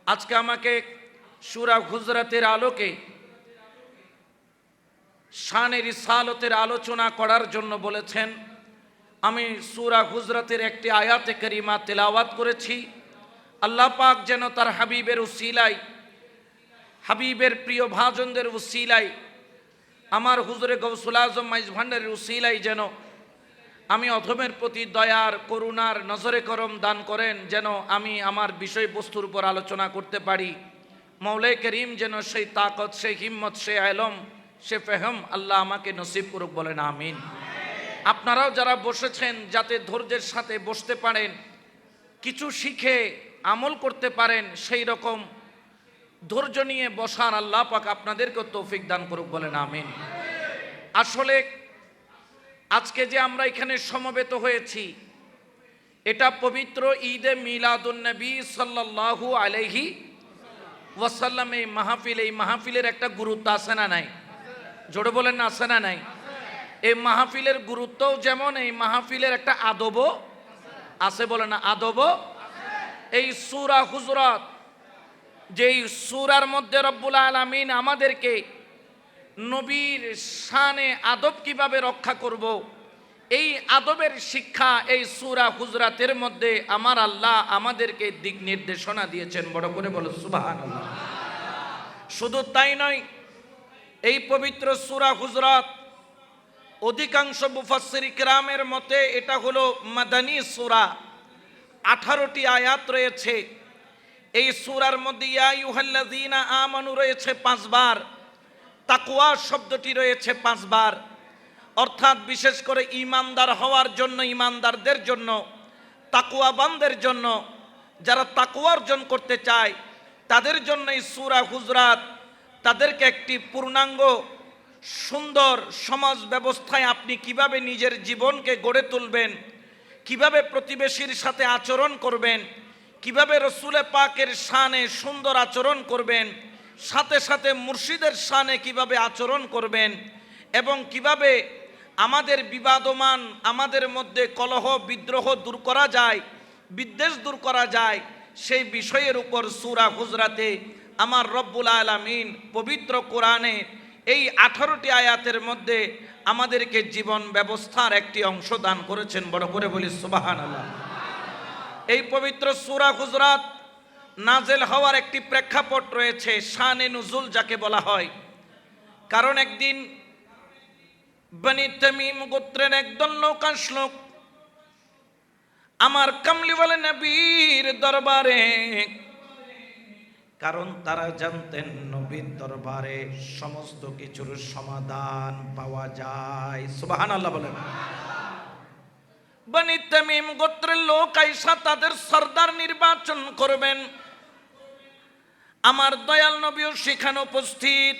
আজকে আমাকে সূরা হুজরাতের আলোকে শানে রিসালতের আলোচনা করার জন্য বলেছেন। আমি সূরা হুজরাতের একটি আয়াতে কারিমা তেলাওয়াত করেছি। আল্লাহ পাক যেন তার হাবিবের উসিলায়, হাবিবের প্রিয় ভাজনদের উসিলায়, আমার হুজুরে গৌসুল আজম মাইজ ভান্ডারের উসিলায় যেন আমি অধমের প্রতি দয়ার করুণার নজরে করম দান করেন, যেন আমি আমার বিষয়বস্তুর উপর আলোচনা করতে পারি। মৌলাই করিম যেন সেই তাকত, সেই হিম্মত, সেই আলম, সে ফেহম আল্লাহ আমাকে নসিব করুক, বলেন আমিন। আপনারাও যারা বসেছেন যাতে ধৈর্যের সাথে বসতে পারেন, কিছু শিখে আমল করতে পারেন, সেই রকম ধৈর্য নিয়ে বসার আল্লাহ পাক আপনাদেরকে তৌফিক দান করুক, বলেন আমিন। আসলে আজকে যে আমরা এখানে সমবেত হয়েছি, এটা পবিত্র ঈদে মিলাদুন নবী সাল্লাল্লাহু আলাইহি ওয়াসাল্লাম। এই মাহফিলের একটা গুরুত্ব আছে না নাই? জোরে বলেন না, আছে না নাই? এই মাহফিলের গুরুত্বও যেমন, এই মাহফিলের একটা আদবও আছে, বলে না আদবও। এই সূরা হুজরাত, যেই সূরার মধ্যে রব্বুল আলামিন আমাদেরকে নবীর শানে আদব কিভাবে রক্ষা করব, এই আদবের শিক্ষা এই সূরা হুজরাতের মধ্যে আমার আল্লাহ আমাদেরকে দিক নির্দেশনা দিয়েছেন। বড় করে বলো সুবহানাল্লাহ। শুধু তাই নয়, এই পবিত্র সূরা হুজরাত অধিকাংশ মুফাসসির কিরামের মতে এটা হলো মাদানী সূরা। 18টি আয়াত রয়েছে এই সূরার মধ্যে। ইয়া আইয়ুহাল্লাযীনা আমানু রয়েছে 5 বার, তাকওয়া শব্দটি রয়েছে 5 বার। অর্থাৎ বিশেষ করে ঈমানদার হওয়ার জন্য, ঈমানদারদের জন্য, তাকওয়াবানদের জন্য, যারা তাকওয়া অর্জন করতে চায় তাদের জন্য এই সূরা হুজরাত তাদেরকে একটি পূর্ণাঙ্গ সুন্দর সমাজ ব্যবস্থায় আপনি কিভাবে নিজের জীবনকে গড়ে তুলবেন, কিভাবে প্রতিবেশীর সাথে আচরণ করবেন, কিভাবে রসুলে পাকের শানে সুন্দর আচরণ করবেন, সাথে সাথে মুর্শিদের শানে কিভাবে আচরণ করবেন, এবং কিভাবে আমাদের বিবাদমান, আমাদের মধ্যে কলহ বিদ্রোহ দূর করা যায়, বিদ্বেষ দূর করা যায়, সেই বিষয়ের উপর সূরা হুজরাতে আমার রব্বুল আলামিন পবিত্র কোরআনে এই 18টি আয়াতের মধ্যে আমাদেরকে জীবন ব্যবস্থার একটি অংশ দান করেছেন। বড় করে বলি সুবহানাল্লাহ। এই পবিত্র সূরা হুজরাত নাজেল হওয়ার একটি প্রেক্ষাপট রয়েছে, শানে নুজুল যাকে বলা হয়। কারণ একদিন বনি তামিম গোত্রের একদল লোক আসলো আমার কামলিওয়ালা নবীর দরবারে। কারণ তারা জানতেন নবীর দরবারে সমস্ত কিছুর সমাধান পাওয়া যায়। সুবহানাল্লাহ বলেন। বনি তামিম গোত্রের লোক আইসা তাদের সরদার নির্বাচন করবেন। আমার দয়াল নবীও সেখানে উপস্থিত।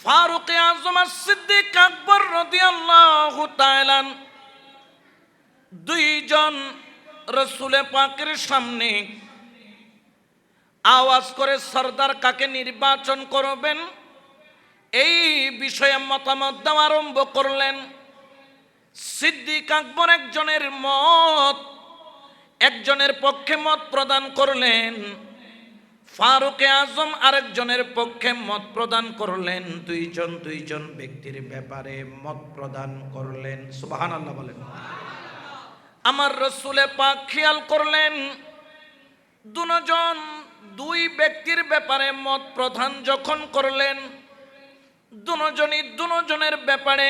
ফারুক আযম সিদ্দিক আকবর রাদিয়াল্লাহু তাআলা দুইজন রাসূল পাকের সামনে আওয়াজ করে সরদার কাকে নির্বাচন করবেন এই বিষয়ে মতামত দেওয়া আরম্ভ করলেন। সিদ্দিক আকবর একজনের পক্ষে মত প্রদান করলেন, ফারুক আজম আরেকজনের পক্ষে মত প্রদান করলেন। দুইজন ব্যক্তির ব্যাপারে মত প্রদান করলেন। সুবহানাল্লাহ বলেন। আমার রাসূলে পাক খেয়াল করলেন, দুই ব্যক্তির ব্যাপারে মত প্রদান যখন করলেন, দুজনের ব্যাপারে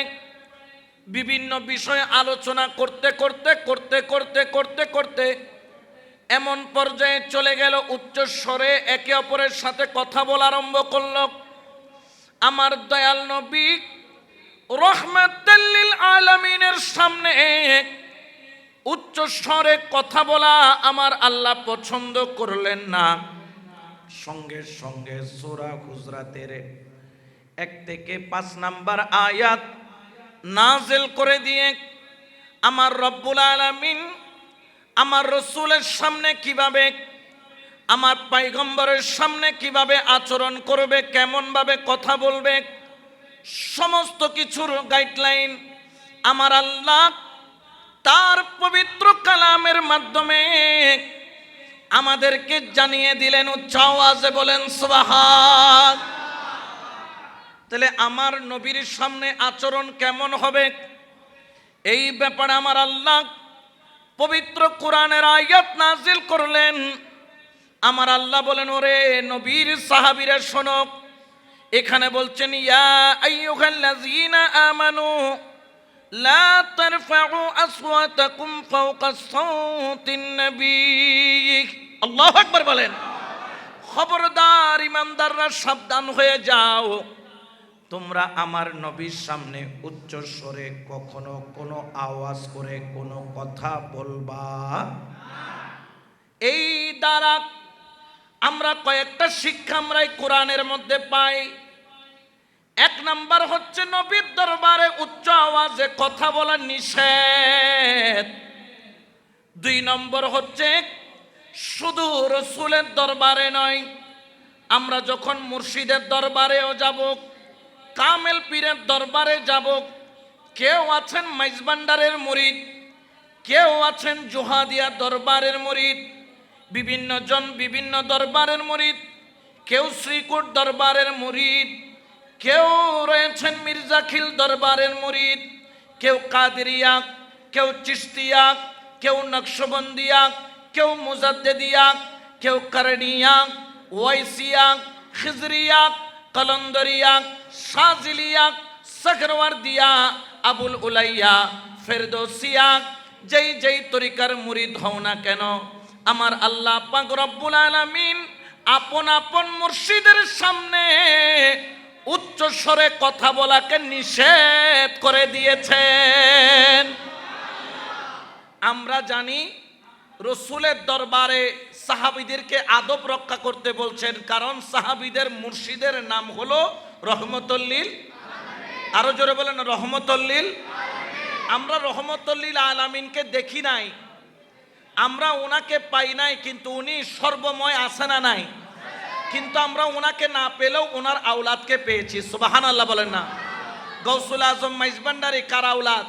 বিভিন্ন বিষয়ে আলোচনা করতে এমন পর্যায়ে চলে গেল, উচ্চ স্বরে একে অপরের সাথে কথা বলা আরম্ভ করল। আমার দয়াল নবী রাহমাতুল লিল আলামিনের সামনে উচ্চ স্বরে কথা বলা আমার আল্লাহ পছন্দ করলেন না। সঙ্গে সঙ্গে সূরা হুজরাতের 1 থেকে 5 নাম্বার আয়াত নাজিল করে দিয়ে আমার রব্বুল আলামিন আমার রসুলের সামনে কিভাবে, আমার পয়গম্বরের সামনে কিভাবে আচরণ করবে, কেমন ভাবে কথা বলবে, সমস্ত কিছুর গাইডলাইন আমার আল্লাহ তার পবিত্র কালামের মাধ্যমে আমাদেরকে জানিয়ে দিলেন, উচ্চ আওয়াজে বলেন সুবহান। তাহলে আমার নবীর সামনে আচরণ কেমন হবে, এই ব্যাপারে আমার আল্লাহ পবিত্র কোরআনের আয়াত নাজিল করলেন। আমার আল্লাহ বলেন, ওরে নবীর সাহাবীরা শোনো, এখানে বলছেন ইয়া আইয়ুহাল্লাযীনা আমানু লা তারফাউ আসওয়াতাকুম ফাওকা সাওতিন নবী। আল্লাহু আকবার বলেন। খবরদার ইমানদাররা সাবধান হয়ে যাও, তোমরা আমার নবীর সামনে উচ্চ স্বরে কখনো কোনো আওয়াজ করে কোনো কথা বলবা না। এই দ্বারা আমরা কয়েকটা শিক্ষা আমরা এই কোরআনের মধ্যে পাই। এক নাম্বার হচ্ছে নবীর দরবারে উচ্চ আওয়াজে কথা বলা নিষেধ। দুই নম্বর হচ্ছে শুধু রাসূলের দরবারে নয়, আমরা যখন মুর্শিদের দরবারেও যাব, কামেল পীরের দরবারে যাব, কেউ আছেন মাইজবান্ডারের মুরিদ, কেউ আছেন জোহাদিয়া দরবারের মুরিদ, বিভিন্ন জন বিভিন্ন দরবারের মুরিদ, কেউ শ্রীকুট দরবারের মুরিদ, কেউ রয়েছেন মির্জাখিল দরবারের মুরিদ, কেউ কাদেরিয়া, কেউ চিশতিয়া, কেউ নকশবন্দিয়া, কেউ মুজাদ্দেদিয়া, কেউ করণিয়া, ওয়াইসিয়া, খিজরিয়া, কলন্দরিয়া, শাজিলিয়া, সকরওয়ার্দিয়া, আবুল উলাইয়া, ফেরদৌসিয়া, যেই যেই তরিকার মুরিদ হও না কেন, আমার আল্লাহ পাক রব্বুল আলামিন আপন আপন মুর্শিদের সামনে উচ্চ স্বরে কথা বলাকে নিষেধ করে দিয়েছেন। আমরা জানি রসুলের দরবারে সাহাবীদেরকে আদব রক্ষা করতে বলছেন, কারণ সাহাবীদের মুর্শিদের নাম হলো রহমতুল লিল, আরো জোরে বলেন রহমতুল লিল। আমরা রহমতুল লিল আলামিনকে দেখি নাই, আমরা ওনাকে পাই নাই, কিন্তু উনি সর্বময় আছে না নাই? কিন্তু আমরা ওনাকে না পেলেও ওনার আওলাদকে পেয়েছি। সুবহানাল্লাহ বলেন না। গৌসুল আজম মাইজবান্ডারি কার আওলাদ?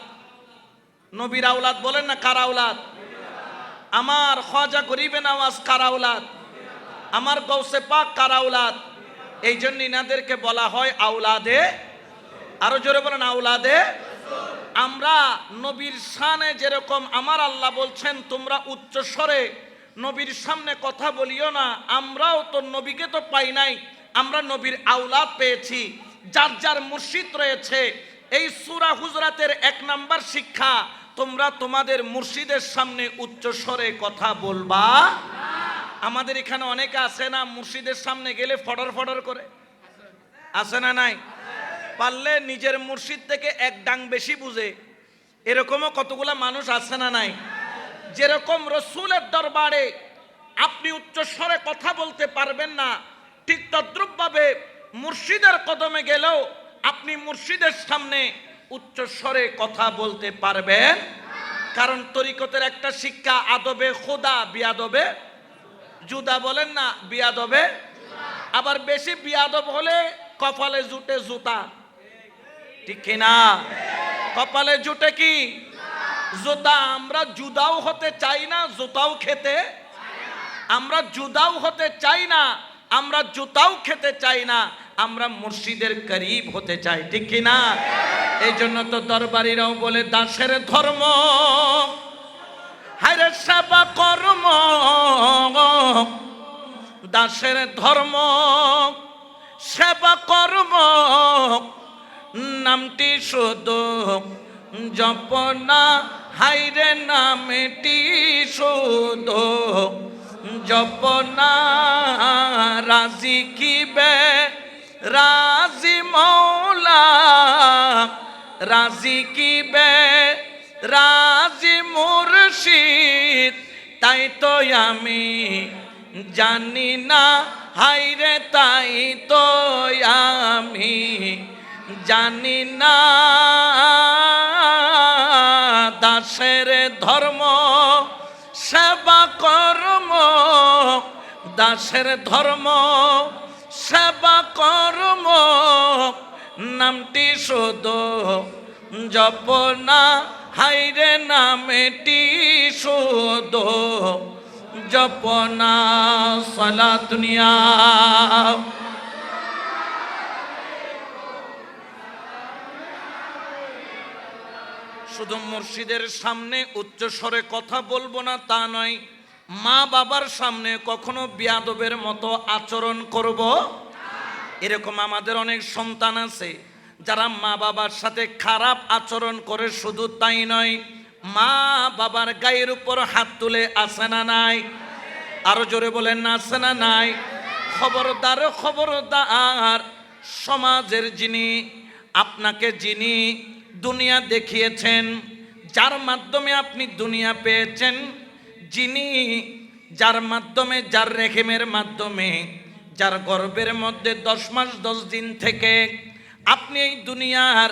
নবীর আওলাদ বলেন না, কার আওলাদ? আমার খ্বাজা গরিবে নওয়াজ কার আওলাদ? আমার গৌসে পাক কার আওলাদ? এই জন্য ইনাদেরকে বলা হয় আওলাদে, আরো জোরে বলেন আওলাদে। আমরা নবীর শানে যেরকম আমার আল্লাহ বলছেন তোমরা উচ্চ স্বরে নবীর সামনে কথা বলিও না, আমরাও তো নবীকে তো পাই নাই, আমরা নবীর আওলাদ পেয়েছি, যার যার মুর্শিদ রয়েছে। এই সূরা হুজরাতের 1 নাম্বার শিক্ষা, তোমরা তোমাদের মুর্শিদের সামনে উচ্চ স্বরে কথা বলবা না। আমাদের এখানে অনেকে আছে না, মুর্শিদের সামনে গেলে ফডর ফডর করে, আছে না নাই? পারলে নিজের মুর্শিদ থেকে এক ডাং বেশি বুঝে, এরকমও কতগুলা মানুষ আছে না নাই? যেরকম রসুলের দরবারে আপনি উচ্চ স্বরে কথা বলতে পারবেন না, ঠিক তদ্রূপভাবে মুর্শিদের কদমে গেলেও আপনি মুর্শিদের সামনে উচ্চ স্বরে কথা বলতে পারবেন। কারণ তরিকতের একটা শিক্ষা, আদবে খোদা বিয়াদবে জুদা, বলেন না বিয়াদবে। আবার বেশি বিয়াদব হলে কপালে জুটে জুতা, ঠিক কিনা? কপালে জুটে কি? জুতা। আমরা জুদাও হতে চাই না, জুতাও খেতে, আমরা জুদাও হতে চাই না, আমরা জুতাও খেতে চাই না, আমরা মুর্শিদের করিব হতে চাই, ঠিক কিনা? এই জন্য তো দরবারিরাও বলে দাসের ধর্ম হায়রে সেবা কর্ম, দাসের ধর্ম সেবা কর্ম, নামটি শুধু জপনা, হায়রে নামটি শুধু জপনা, রাজি কিবে রাজি মৌলা, রাজি কিবে রাজি মুর্শিদ, তাই তো আমি জানি না, হায়রে তাই তো আমি জানি না। দাসের ধর্ম সেবা কর্ম, দাসের ধর্ম সেবা কর্ম, নামটি শুধু জপনা, হায়রে নামটি শুধু জপনা সালাত নিয়া। শুধু মুর্শিদের সামনে উচ্চ স্বরে কথা বলবো না তা নয়, মা বাবার সামনে কখনো বিয়াদবের মতো আচরণ করব। এরকম আমাদের অনেক সন্তান আছে যারা মা বাবার সাথে খারাপ আচরণ করে, শুধু তাই নয় মা বাবার গায়ের উপর হাত তুলে আছে না নাই? আরো জোরে বলেন না, আছে না নাই? খবরদার খবরদার, সমাজের যিনি আপনাকে যিনি দুনিয়া দেখিয়েছেন, যার মাধ্যমে আপনি দুনিয়া পেয়েছেন, যিনি যার মাধ্যমে, যার রেহেমের মাধ্যমে, যার গর্ভের মধ্যে 10 মাস 10 দিন থেকে আপনি এই দুনিয়ার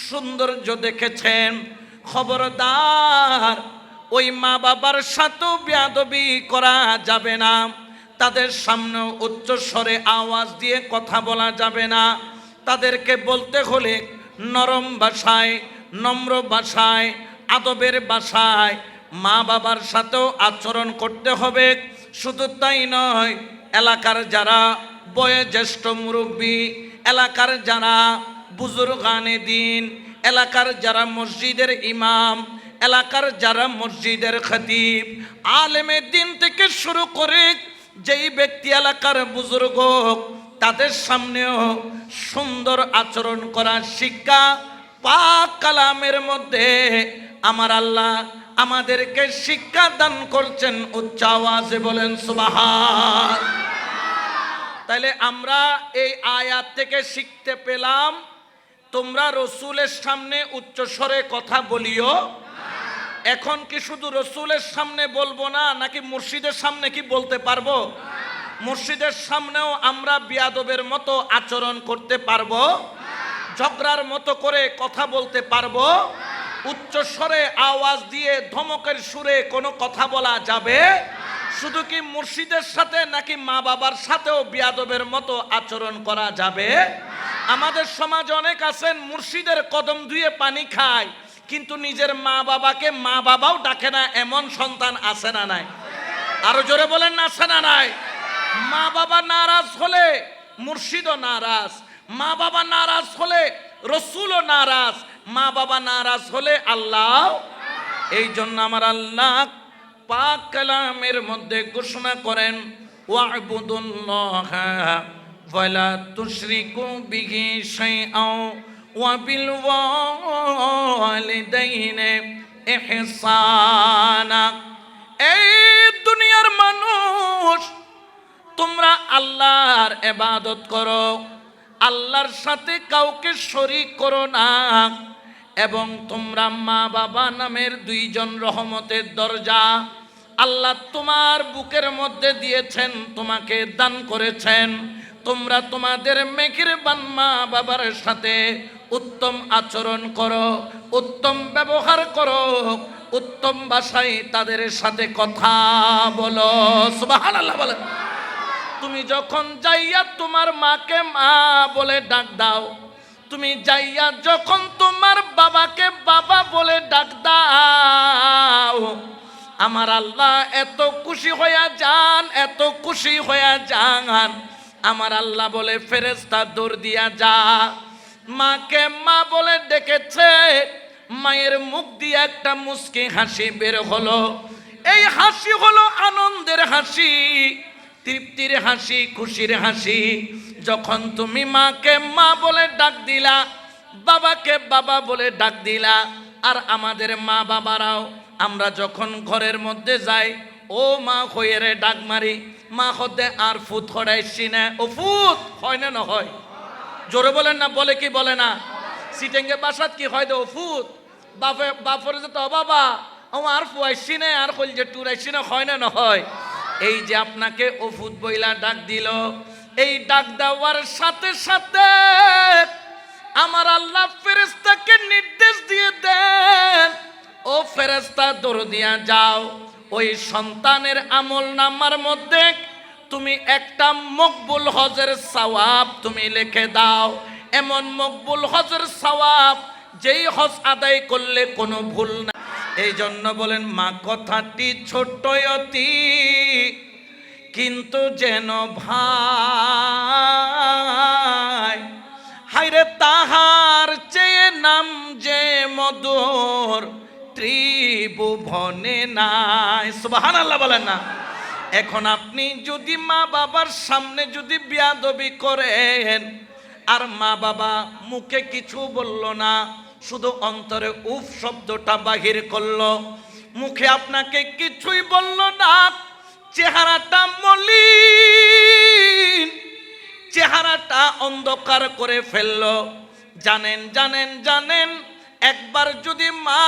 সৌন্দর্য দেখেছেন, খবরদার ওই মা বাবার সাথেও বেয়াদবি করা যাবে না। তাদের সামনে উচ্চ স্বরে আওয়াজ দিয়ে কথা বলা যাবে না। তাদেরকে বলতে হলে নরম ভাষায়, নম্র ভাষায়, আদবের ভাষায় মা বাবার সাথেও আচরণ করতে হবে। শুধু তাই নয়, এলাকার যারা বয়োজ্যেষ্ঠ মুরব্বী, এলাকার যারা বুজুর্গানে দিন, এলাকার যারা মসজিদের ইমাম, এলাকার যারা মসজিদের খতিব, আলেমে দিন থেকে শুরু করে যেই ব্যক্তি এলাকার বুজুর্গ, তাদের সামনেও সুন্দর আচরণ করার শিক্ষা পাক কালামের মধ্যে আমার আল্লাহ আমাদেরকে শিক্ষা দান করছেন। উচ্চ আওয়াজে বলেন সুবহান। তাইলে আমরা এই আয়াত থেকে শিখতে পেলাম, তোমরা রসুলের সামনে উচ্চ স্বরে কথা বলিও। এখন কি শুধু রসুলের সামনে বলবো না, নাকি মুর্শিদের সামনে কি বলতে পারবো? মুর্শিদের সামনেও আমরা বিয়াদবের মতো আচরণ করতে পারবো? ঝগড়ার মতো করে কথা বলতে পারবো? উচ্চ স্বরে আওয়াজ দিয়ে ধমকের সুরে কোনো কথা বলা যাবে? শুধু কি মুর্শিদের সাথে, নাকি মা বাবার সাথেও বিয়াদবের মতো আচরণ করা যাবে? আমাদের সমাজে অনেক আছেন মুর্শিদের কদম ধুয়ে পানি খায়, কিন্তু নিজের মা বাবাকে মা বাবাও ডাকে না, এমন সন্তান আছে না নাই? আরো জোরে বলেন না, আছে না নাই? মা বাবা নারাজ হলে মুর্শিদও নারাজ, মা বাবা নারাজ হলে রসুলও নারাজ, মা বাবা নারাজ হলে আল্লাহ। এই জন্য আমার আল্লাহ পাক কালামের মধ্যে ঘোষণা করেন, ওয়া'বুদুল্লাহা ওয়ালা তুশরিকু বিহি শাইআন ওয়া বিল ওয়ালিদাইনি ইহসানা। এই দুনিয়ার মানুষ, তোমরা আল্লাহর ইবাদত করো, আল্লাহর সাথে কাউকে শরীক করো না, এবং তোমরা মা বাবা নামের 2 জন রহমতের দরজা আল্লাহ তোমার বুকের মধ্যে দিয়েছেন, তোমাকে দান করেছেন। তোমরা তোমাদের মেহেরবান মা বাবার সাথে উত্তম আচরণ করো, উত্তম ব্যবহার করো, উত্তম ভাষায় তাদের সাথে কথা বলো। সুবহানাল্লাহ বলেন। তুমি যখন যাইয়া তোমার মাকে মা বলে ডাক দাও, তুমি যাইয়া যখন তোমার বাবাকে বাবা বলে ডাক দাও, আমার আল্লাহ এত খুশি হইয়া যান, এত খুশি হইয়া যান। আমার আল্লাহ বলে, ফেরেশতা দৌড় দিয়া যা। মাকে মা বলে ডেকেছে, মায়ের মুখ দিয়ে একটা মুস্কি হাসি বের হলো। এই হাসি হলো আনন্দের হাসি, তৃপ্তির হাসি, খুশির হাসি। যখন তুমি মাকে মা বলে ডাক দিলা, বাবাকে বাবা বলে ডাক দিলা, আর আমাদের মা বাবারাও আমরা যখন ঘরের মধ্যে যাই, ও মা হয়ে রে ডাক মারি, মা হতে আর ফুত হড়াইছি না, ও ফুত হয় না, না হয়? জোরে বলেন না, বলে কি বলে না? সিটেঙ্গে বাসাত কি হয়, ও ফুত বাপে বাপরে যে তো বাবা ও আর ফুয়াইছি না, আর কইল যে টুরাইছি না, হয় না, না হয়? এই যে আপনাকে ওফুত বইলা ডাক দিল, এই ডাক দেওয়ার সাথে সাথে আমার আল্লাহ ফেরেশতাকে নির্দেশ দিয়ে দেন, ও ফেরেশতা দৌড় দিয়া যাও, ওই সন্তানের আমল নামার মধ্যে তুমি একটা মকবুল হজের সওয়াব তুমি লিখে দাও। এমন মকবুল হজের সওয়াব যেই হজ আদায় করলে কোনো ভুল না। এই জন্য বলেন মা কথাটি ছোট্ট অতি, কিন্তু যেন ভাই, হায়রে তাহার চেয়ে নাম যে মধুর ত্রিভুবনে নাই। সুবহানাল্লাহ বলেন না। এখন আপনি যদি মা বাবার সামনে যদি বেয়াদবি করেন, আর মা বাবা মুখে কিছু বলল না, শুধু অন্তরে উফ শব্দটা বাহির করলো, মুখে আপনাকে কিছুই বলল না, চেহারাটা মলিন, চেহারাটা অন্ধকার করে ফেললো, জানেন জানেন জানেন, একবার যদি মা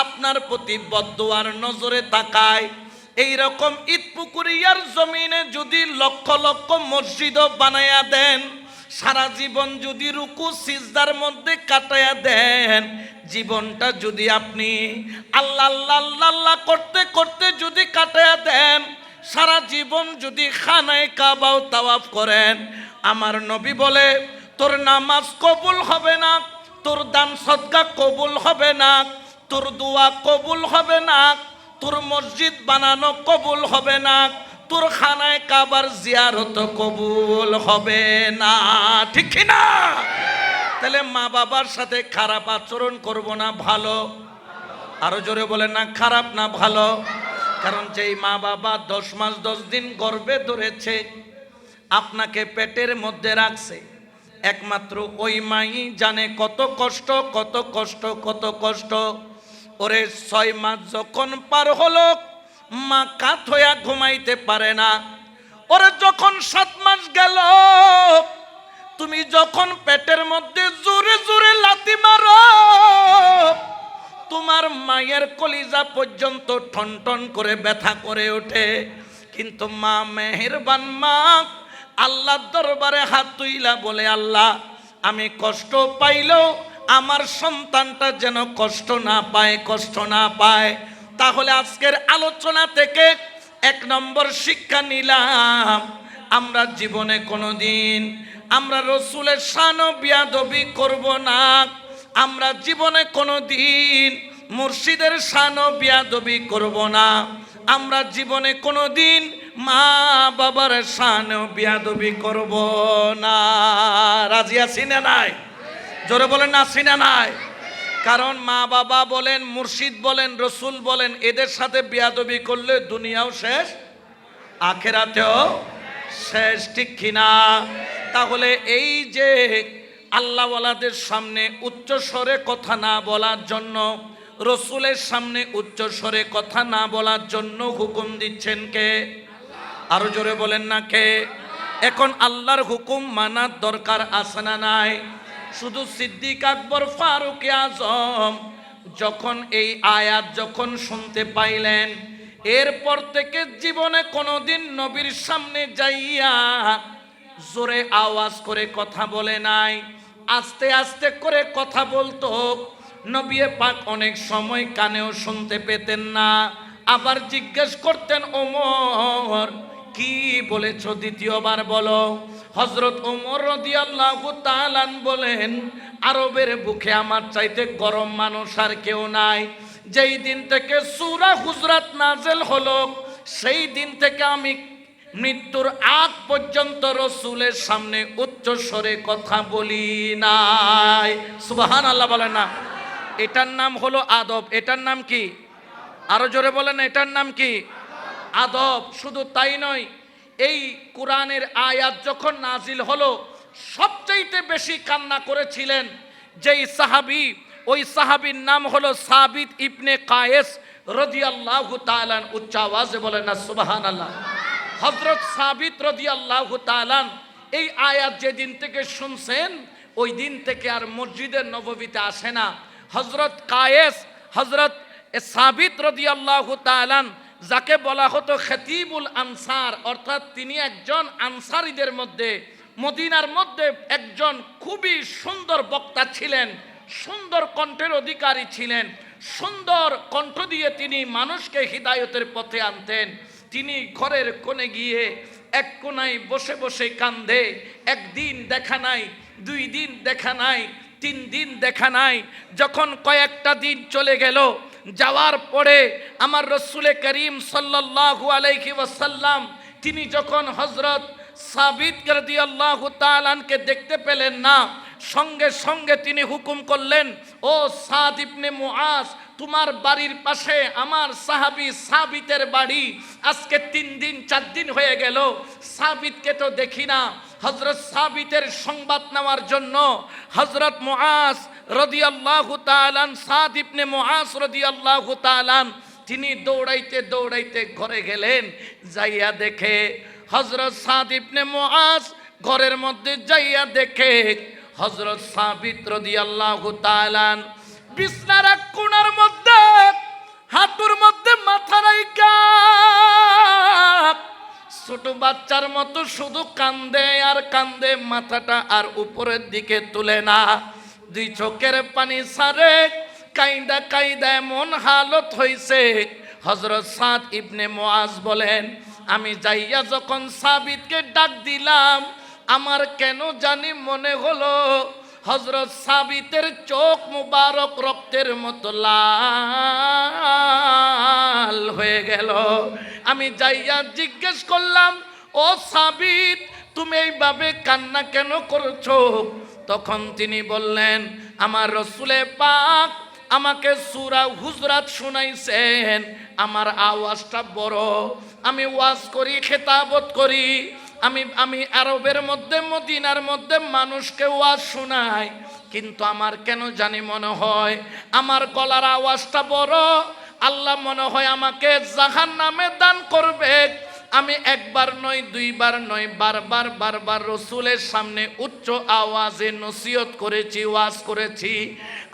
আপনার প্রতি বদদুয়ার নজরে তাকায়, এইরকম ইটপুকুরিয়ার জমিনে যদি লক্ষ লক্ষ মসজিদও বানায়া দেন, সারা জীবন যদি রুকু সিজদার মধ্যে কাটায়া দেন, জীবনটা যদি আপনি আল্লাহ আল্লাহ আল্লাহ আল্লাহ করতে করতে যদি কাটায়া দেন, সারা জীবন যদি খানায় কাবাও তাওয়াফ করেন, আমার নবী বলে তোর নামাজ কবুল হবে না, তোর দান সদকা কবুল হবে না, তোর দোয়া কবুল হবে না, তোর মসজিদ বানানো কবুল হবে না, তোর খানায় কাবার জিয়ারত কবুল হবে না। ঠিক কি না? তাহলে মা বাবার সাথে খারাপ আচরণ করব না ভালো? আরো জোরে বলেন না, খারাপ না ভালো? কারণ যেই মা বাবা 10 মাস 10 দিন গর্ভে ধরেছে, আপনাকে পেটের মধ্যে রাখছে, একমাত্র ওই মাই জানে কত কষ্ট কত কষ্ট কত কষ্ট। ওরে 6 মাস যখন পার হলো, মা কাত হইয়া ঘুমাইতে পারে না। ওরে যখন 7 মাস গেল, তুমি যখন পেটের মধ্যে জোরে জোরে লাথি মারো, তোমার মায়ের কলিজা পর্যন্ত ঠন ঠন করে ব্যথা করে ওঠে। কিন্তু মা মেহেরবান মা আল্লাহর দরবারে হাত তুইলা বলে, আল্লাহ আমি কষ্ট পাইলেও আমার সন্তানটা যেন কষ্ট না পায়, কষ্ট না পায়। তাহলে আজকের আলোচনা থেকে 1 নম্বর শিক্ষা নিলাম, আমরা জীবনে কোনোদিন আমরা রসুলের শান বিয়াদবি করব না, আমরা জীবনে কোনোদিন মুর্শিদের শান বিয়াদবি করব না, আমরা জীবনে কোনোদিন মা বাবার শান বিয়াদবি করব না। রাজি আছি না নাই? জোরে বলেন না, আছি না নাই? কারণ মা বাবা বলেন, মুর্শিদ বলেন, রসুল বলেন, এদের সাথে বিয়াদবি করলে দুনিয়াও শেষ, আখেরাতেও শেষ। ঠিক কিনা? তাহলে এই যে আল্লাহওয়ালাদের সামনে উচ্চ স্বরে কথা না বলার জন্য, রসুলের সামনে উচ্চ স্বরে কথা না বলার জন্য হুকুম দিচ্ছেন কে? আরো জোরে বলেন না কে? এখন আল্লাহর হুকুম মানার দরকার আছে না নাই? শুধু সিদ্দিক আকবর ফারুক আজম যখন এই আয়াত যখন শুনতে পাইলেন, এরপর থেকে জীবনে কোনোদিন নবীর সামনে যাইয়া জোরে আওয়াজ করে কথা বলে নাই, আস্তে আস্তে করে কথা বলতো। নবী পাক অনেক সময় কানেও শুনতে পেতেন না, আবার জিজ্ঞেস করতেন, ওমর কি বলেছ দ্বিতীয়বার বলো। হযরত ওমর রাদিয়াল্লাহু তাআলা বলেন, আরবের বুকে আমার চাইতে গরম মানুষ আর কেউ নাই। যেই দিন থেকে সূরা হুজরাত নাযিল হলো, সেই দিন থেকে আমি মৃত্যুর আগ পর্যন্ত রসুলের সামনে উচ্চ স্বরে কথা বলি নাই। সুবহানাল্লাহ বলেন না। এটার নাম হলো আদব। এটার নাম কি? আরো জোরে বলেন, এটার নাম কি? আদব। শুধু তাই নয়, এই কোরআনের আয়াত যখন নাজিল হলো, সবচাইতে বেশি কান্না করেছিলেন যেই সাহাবী, ওই সাহাবীর নাম হলো সাবিত ইবনে কায়েস রাদিয়াল্লাহু তাআলা। উচ্চ আওয়াজে বলেন না সুবহানাল্লাহ। হযরত সাবিত রাদিয়াল্লাহু তাআলা এই আয়াত যেদিন থেকে শুনছেন, ওই দিন থেকে আর মসজিদের নববীতে আসে না। হযরত কায়েস, হযরত সাবিত রাদিয়াল্লাহু তাআলা, যাকে বলা হতো খতিবুল আনসার, অর্থাৎ তিনি একজন আনসারীদের মধ্যে, মদিনার মধ্যে একজন খুবই সুন্দর বক্তা ছিলেন, সুন্দর কণ্ঠের অধিকারী ছিলেন। সুন্দর কণ্ঠ দিয়ে তিনি মানুষকে হিদায়তের পথে আনতেন। তিনি ঘরের কোণে গিয়ে এক কোণায় বসে বসে কান্দে। একদিন দেখা নাই, 2 দিন দেখা নাই, 3 দিন দেখা নাই। যখন কয়েকটা দিন চলে গেল, যাওয়ার পরে আমার রসুলে করিম সাল্লাল্লাহু আলাইহি ওয়াসাল্লাম তিনি যখন হযরত সাবিত রাদিয়াল্লাহু তাআলা আনকে দেখতে পেলেন না, সঙ্গে সঙ্গে তিনি হুকুম করলেন, ও সাদ ইবনে মুআজ, তোমার বাড়ির পাশে আমার সাহাবী সাবিতের বাড়ি। আজকে 3 দিন 4 দিন হয়ে গেল, সাবিতকে তো দেখি না। হযরত সাবিতের সংবাদ নেওয়ার জন্য হযরত মুআজ রাদিয়াল্লাহু তাআলা, সাদ ইবনে মুআজ রাদিয়াল্লাহু তাআলা তিনি দৌড়াইতে দৌড়াইতে ঘরে গেলেন। যাইয়া দেখে হযরত সাদ ইবনে মুআজ ঘরের মধ্যে যাইয়া দেখে হযরত সাবিত রাদিয়াল্লাহু তাআলা বিছনার এক কোণার মধ্যে হাঁটুর মধ্যে মাথা রাইখা ছোট বাচ্চার মতো শুধু কান্দে আর কান্দে, মাথাটা আর উপরের দিকে তুলে না, 2 চোখের পানি ছাড়ে, কাইন্দা কাইদা এমন হালত হইছে। হযরত সাদ ইবনে মুআজ বলেন, আমি যাইয়া যখন সাবিতকে ডাক দিলাম, আমার কেন জানি মনে হলো হযরত সাবিতের চোখ মুবারক রক্তের মতো লাল হয়ে গেল। আমি যাইয়া জিজ্ঞেস করলাম, ও সাবিত, তুমি এইভাবে কান্না কেন করছো? তখন তিনি বললেন, আমার রসুলে পাক আমাকে সূরা হুজরাত শুনাইছেন, আমার আওয়াজটা বড়, আমি ওয়াজ করি, খেতাবত করি, আমি আরবের মধ্যে মদিনার মধ্যে মানুষকে ওয়াজ শোনাই, কিন্তু আমার কেন জানি মনে হয় আমার গলার আওয়াজটা বড়, আল্লাহ মনে হয় আমাকে জাহান্নামে দান করবে। আমি একবার নয়, 2 বার নয়, বারবার রসুলের সামনে উচ্চ আওয়াজে নসিহত করেছি, ওয়াজ করেছি।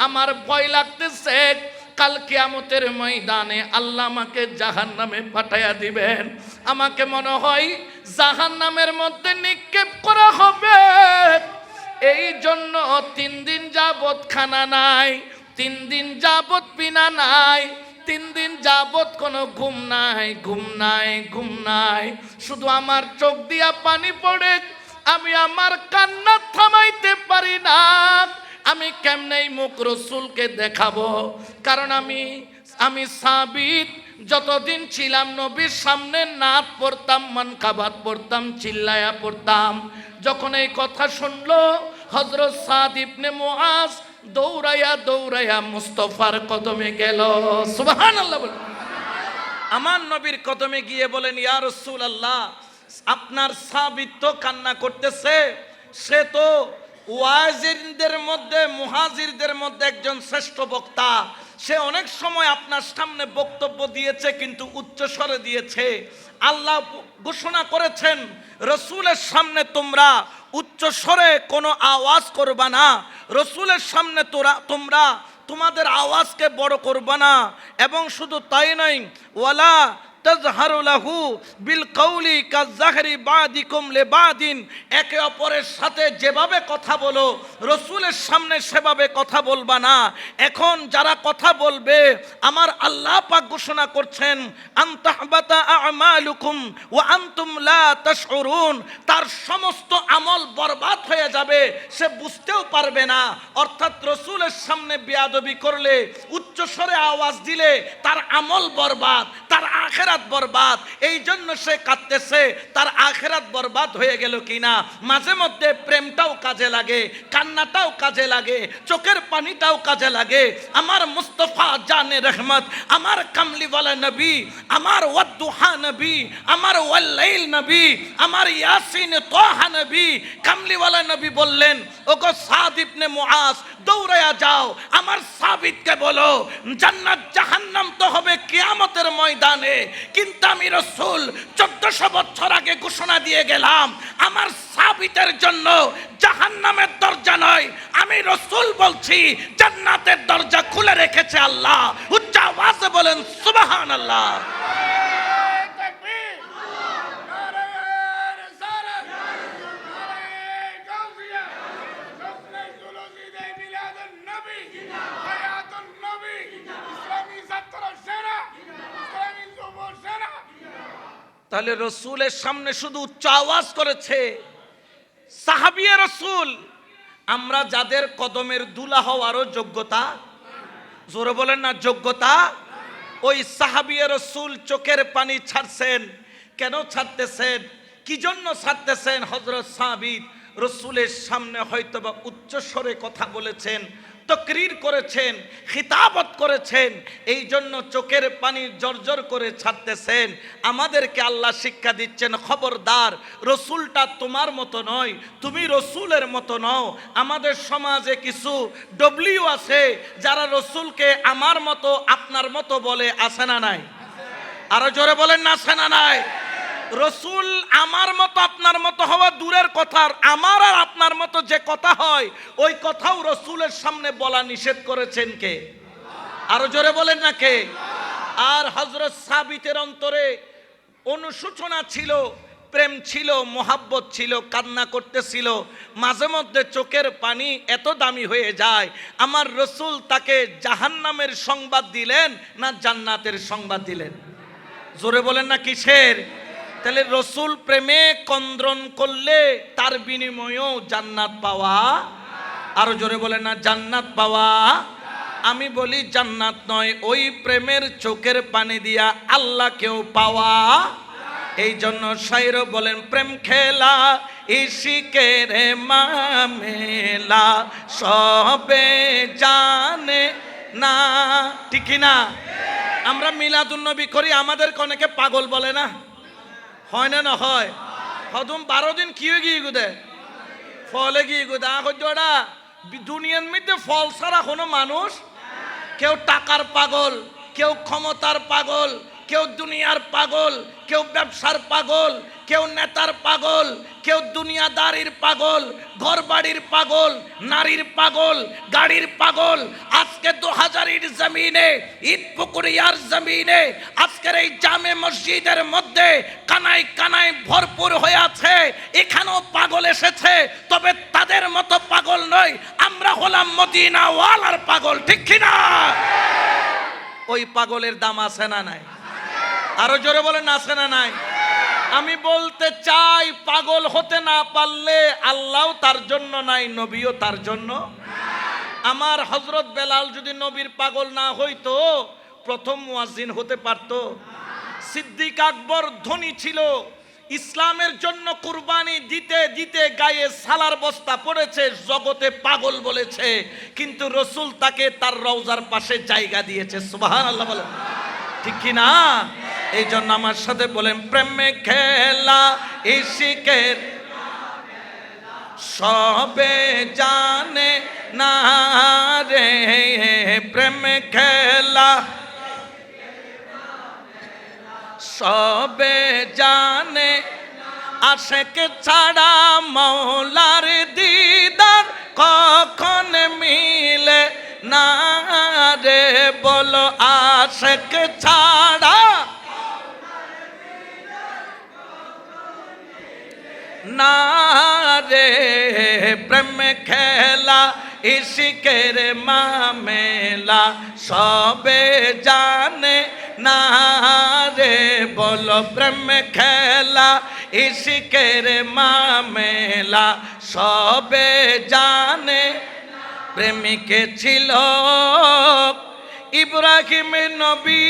আমার ভয় লাগতেছে কাল কিয়ামতের ময়দানে আল্লাহ আমাকে জাহান্নামে পাঠাইয়া দিবেন, আমাকে মনে হয় জাহান্নামের মধ্যে নিক্ষেপ করা হবে। এই জন্য 3 দিন যাবত খানা নাই, 3 দিন যাবত পিনা নাই, 3 দিন যাবত কোনো ঘুম নাই, ঘুম নাই, শুধু আমার চোখ দিয়া পানি পড়ে, আমি আমার কান্না থামাইতে পারি না। আমি কেমনে মুখ রসুলকে দেখাবো? কারণ আমি সাবিত যতদিন ছিলাম নবীর সামনে নাত পড়তাম, মানকাবাত পড়তাম, চিল্লায়া পড়তাম। যখন এই কথা শুনলো হযরত সাদ ইবনে মুআজ দৌড়াইয়া মুস্তাফার কদমে গেল। সুবহানাল্লাহ। আমার নবীর কদমে গিয়ে বলেন, ইয়া রাসূলুল্লাহ, আপনার সাবিত তো কান্না করতেছে, সে তো ওয়াজিরদের মধ্যে, মুহাজিরদের মধ্যে একজন শ্রেষ্ঠ বক্তা, সে অনেক সময় আপনার সামনে বক্তব্য দিয়েছে, কিন্তু উচ্চ স্বরে দিয়েছে। আল্লাহ ঘোষণা করেছেন, রসুলের সামনে তোমরা উচ্চ স্বরে কোনো আওয়াজ করবা না, রসুলের সামনে তোমরা তোমাদের আওয়াজকে বড় করবা না। এবং শুধু তাই নয়, ওয়ালা তাজহারু লাহু বিল কাউলি কাযাহরি বাদিকুম লিবাদিন, একে অপরের সাথে যেভাবে কথা বলো রসুলের সামনে সেভাবে কথা বলবা না। এখন যারা কথা বলবে, আমার আল্লাহ পাক ঘোষণা করছেন, আনতাহবাতা আমালুকুম ওয়া আনতুম লা তাশউরুন, তার সমস্ত আমল বরবাদ হয়ে যাবে, সে বুঝতেও পারবে না। অর্থাৎ রসুলের সামনে বেয়াদবি করলে, উচ্চ স্বরে আওয়াজ দিলে তার আমল বরবাদ, তার আখিরাত বরবাদ। এই জন্য সে কাঁদতেছে, তার আখিরাত বরবাদ হয়ে গেল কিনা। মাঝে মধ্যে প্রেমটাও কাজে লাগে, কান্নাটাও কাজে লাগে, চোখের পানিটাও কাজে লাগে। আমার মুস্তাফা জানে রহমত, আমার কামলিওয়ালা নবী, আমার ওয়াদ্দুহা নবী, আমার ওয়াল্লাইল নবী, আমার ইয়াসিন তোহা নবী, কামলিওয়ালা নবী বললেন, ওগো সাদ ইবনে মুআজ, দৌড়ায়া যাও, আমার সাবিতকে বলো জান্নাত জাহান্নাম তো হবে কিয়ামতের ময়দানে, কিন্তু আমি রসুল 1400 বছর আগে ঘোষণা দিয়ে গেলাম, আমার সাবিতের জন্য জাহান্নামের দরজা নয়, আমি রসুল বলছি জান্নাতের দরজা খুলে রেখেছে আল্লাহ। উচ্চ আওয়াজে বলেন সুবহানাল্লাহ। তাহলে রসুলের সামনে শুধু উচ্চ আওয়াজ করেছে সাহাবিয়ে রসুল। আমরা যাদের কদমের দুলা হওয়ারও যোগ্যতা, জোরে বলেন না যোগ্যতা। ওই সাহাবিয়ে রাসূল চোখের পানি ছাড়ছেন, কেন ছাড়তেছেন, কি জন্য ছাড়তেছেন? হযরত সাবিত রাসূলের সামনে হয়তোবা উচ্চ স্বরে কথা বলেছেন, তকরির করেছেন, খিতাবত করেছেন, এই জন্য চোখের পানি জর্জর করে ছাড়তেছেন। আমাদেরকে আল্লাহ শিক্ষা দিচ্ছেন, খবরদার, রসুলটা তোমার মতো নয়, তুমি রসুলের মতো নও। আমাদের সমাজে কিছু ডব্লিউ আছে যারা রসুলকে আমার মতো আপনার মতো বলে, আছে না নাই? আরো জোরে বলেন না, আছে না নাই? রসুল আমার মতো আপনার মতো হওয়া দূরের কথা, আমার আর আপনার মতো যে কথা হয় ওই কথাও রসুলের সামনে বলা নিষেধ করেছেন কে? আরো জোরে বলেন না কে? আর হযরত সাবিতের অন্তরে অনুশোচনা ছিল, প্রেম ছিল, মোহাব্বত ছিল, কান্না করতেছিল। মাঝে মধ্যে চোখের পানি এত দামি হয়ে যায়। আমার রসুল তাকে জাহান্নামের সংবাদ দিলেন না জান্নাতের সংবাদ দিলেন? জোরে বলেন না কিসের? তাহলে রসুল প্রেমে কন্দ্রন করলে তার বিনিময়েও জান্নাত পাওয়া। আরো জোরে বলেন না, জান্নাত পাওয়া। আমি বলি জান্নাত নয়, ওই প্রেমের চোখের পানি দিয়া আল্লাহকেও পাওয়া। এই জন্য শায়র বলেন, প্রেম খেলা ইশিকের মামেলা সবে জানে না। ঠিক না? আমরা মিলাদুন্নবী করি, আমাদেরকে অনেকে পাগল বলে না, হয় না? না হয়? হদম 12 দিন কি হয়ে গিয়ে গুদে ফলে গিয়ে গুদে আটা দুনিয়ার মধ্যে ফল ছাড়া কোনো মানুষ, কেউ টাকার পাগল, কেউ ক্ষমতার পাগল, কেউ দুনিয়ার পাগল, কেউ ব্যবসার পাগল, কেউ নেতার পাগল, কেউ দুনিয়াদারির পাগল, ঘর বাড়ির পাগল, নারীর পাগল, গাড়ির পাগল। আজকে 2000-এর জমিনে, ঈদ পুকুরিয়ার জমিনে, আজকের এই জামে মসজিদের মধ্যে কানায় কানায় ভরপুর হয়ে আছে। এখানেও পাগল এসেছে, তবে তাদের মতো পাগল নয়, আমরা হলাম মদিনা ওয়ালার পাগল। ঠিক কিনা? ওই পাগলের দাম আছে না নাই? আরো জোরে বলেন, আছে না নাই? আমি বলতে চাই, পাগল হতে না পারলে আল্লাহও তার জন্য নাই, নবীও তার জন্য। আমার হযরত বেলাল যদি নবীর পাগল না হইতো প্রথম মুয়াজ্জিন হতে পারত। সিদ্দিক আকবর ধনী ছিল, ইসলামের জন্য কুরবানি দিতে দিতে গায়ে সালার বস্তা পড়েছে, জগতে পাগল বলেছে, কিন্তু রসুল তাকে তার রওজার পাশে জায়গা দিয়েছে। সুবহানাল্লাহ বলেন, ঠিক কি না? এই জন্য আমার সাথে বলেন, প্রেমে খেলা ইশিকের সবে জানে না রে, প্রেমে খেলা সবে জানে, আশেক ছাড়া মৌলার দিদার কখন মিলে না রে, বলো আশেক ছাড়া না রে, প্রেম খেলা ইশিকের মামেলা সবে জানে না রে, বলো প্রেম খেলা ইশিকের মামেলা সবে জানে। প্রেমিকে ছিল ইব্রাহিম নবী,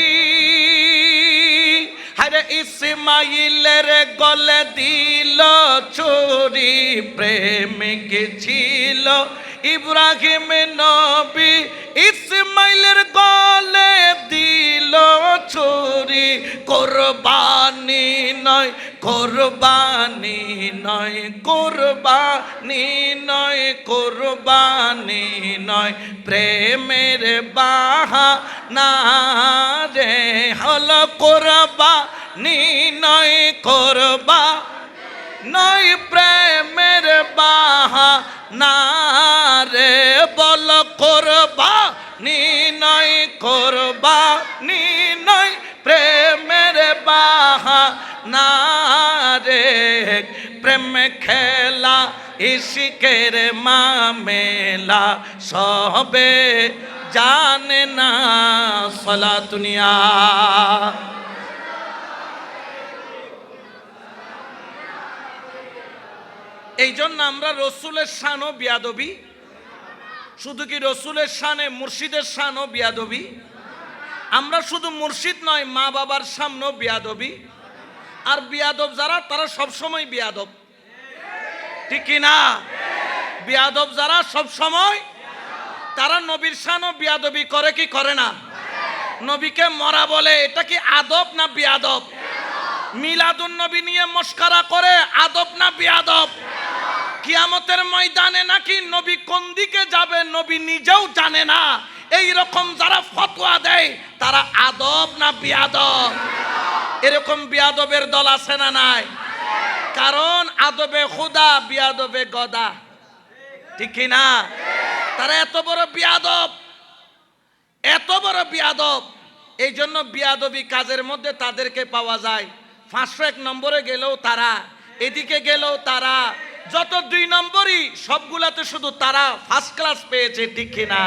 আরে ইসমাইলের গলে দিল ছুরি। প্রেমিক ছিল ইব্রাহিম নবী, ইসমাইলের গলে দিল ছুরি। কোরবানি নয়, কোরবানি নয়, কোরবানি নয়, কোরবানি নয়, প্রেমের বাহানা রে, হলো কোরবানি নয়, কোরবানি নয়, প্রেমের বাহানা রে, বল কোরবানি নয়, কোরবানি নয়, প্রেমের বাহানা রে, প্রেম খেলা ইশিকের মামেলা সবে জানে না। সালাতুনিয়া এই জন্য আমরা রসুলের শানও বিয়াদবি শুধু কি রসুলের শানে মুর্শিদের শানও বিয়াদবি? আমরা শুধু মুর্শিদ নয়, মা বাবার সামনেও বিয়াদবি। আর বিয়াদব যারা, তারা সবসময় বিয়াদব, ঠিক কি না? বিয়াদব যারা সবসময়, তারা নবীর শানও বিয়াদবি করে কি করে না? নবীকে মরা বলে, এটা কি আদব না বিয়াদব? মিলাদুন নবী নিয়ে মস্করা করে, আদব না বিয়াদব? কিয়ামতের ময়দানে নাকি নবী কোন দিকে যাবে নবী নিজেও জানে না, এই রকম যারা ফতোয়া দেয় তারা আদব না বিয়াদব? এরকম বিয়াদবের দল আছে না নাই? কারণ আদবে খুদা, বিয়াদবে গদা, ঠিক কি না? তারা এত বড় বিয়াদব, এত বড় বিয়াদব। এই জন্য বিয়াদবি কাজের মধ্যে তাদেরকে পাওয়া যায়। 501 নম্বরে গেলেও তারা, এদিকে গেলেও তারা, যত 2 নম্বরই সবগুলাতে শুধু তারা ফার্স্ট ক্লাস পেয়েছে, ঠিক কিনা?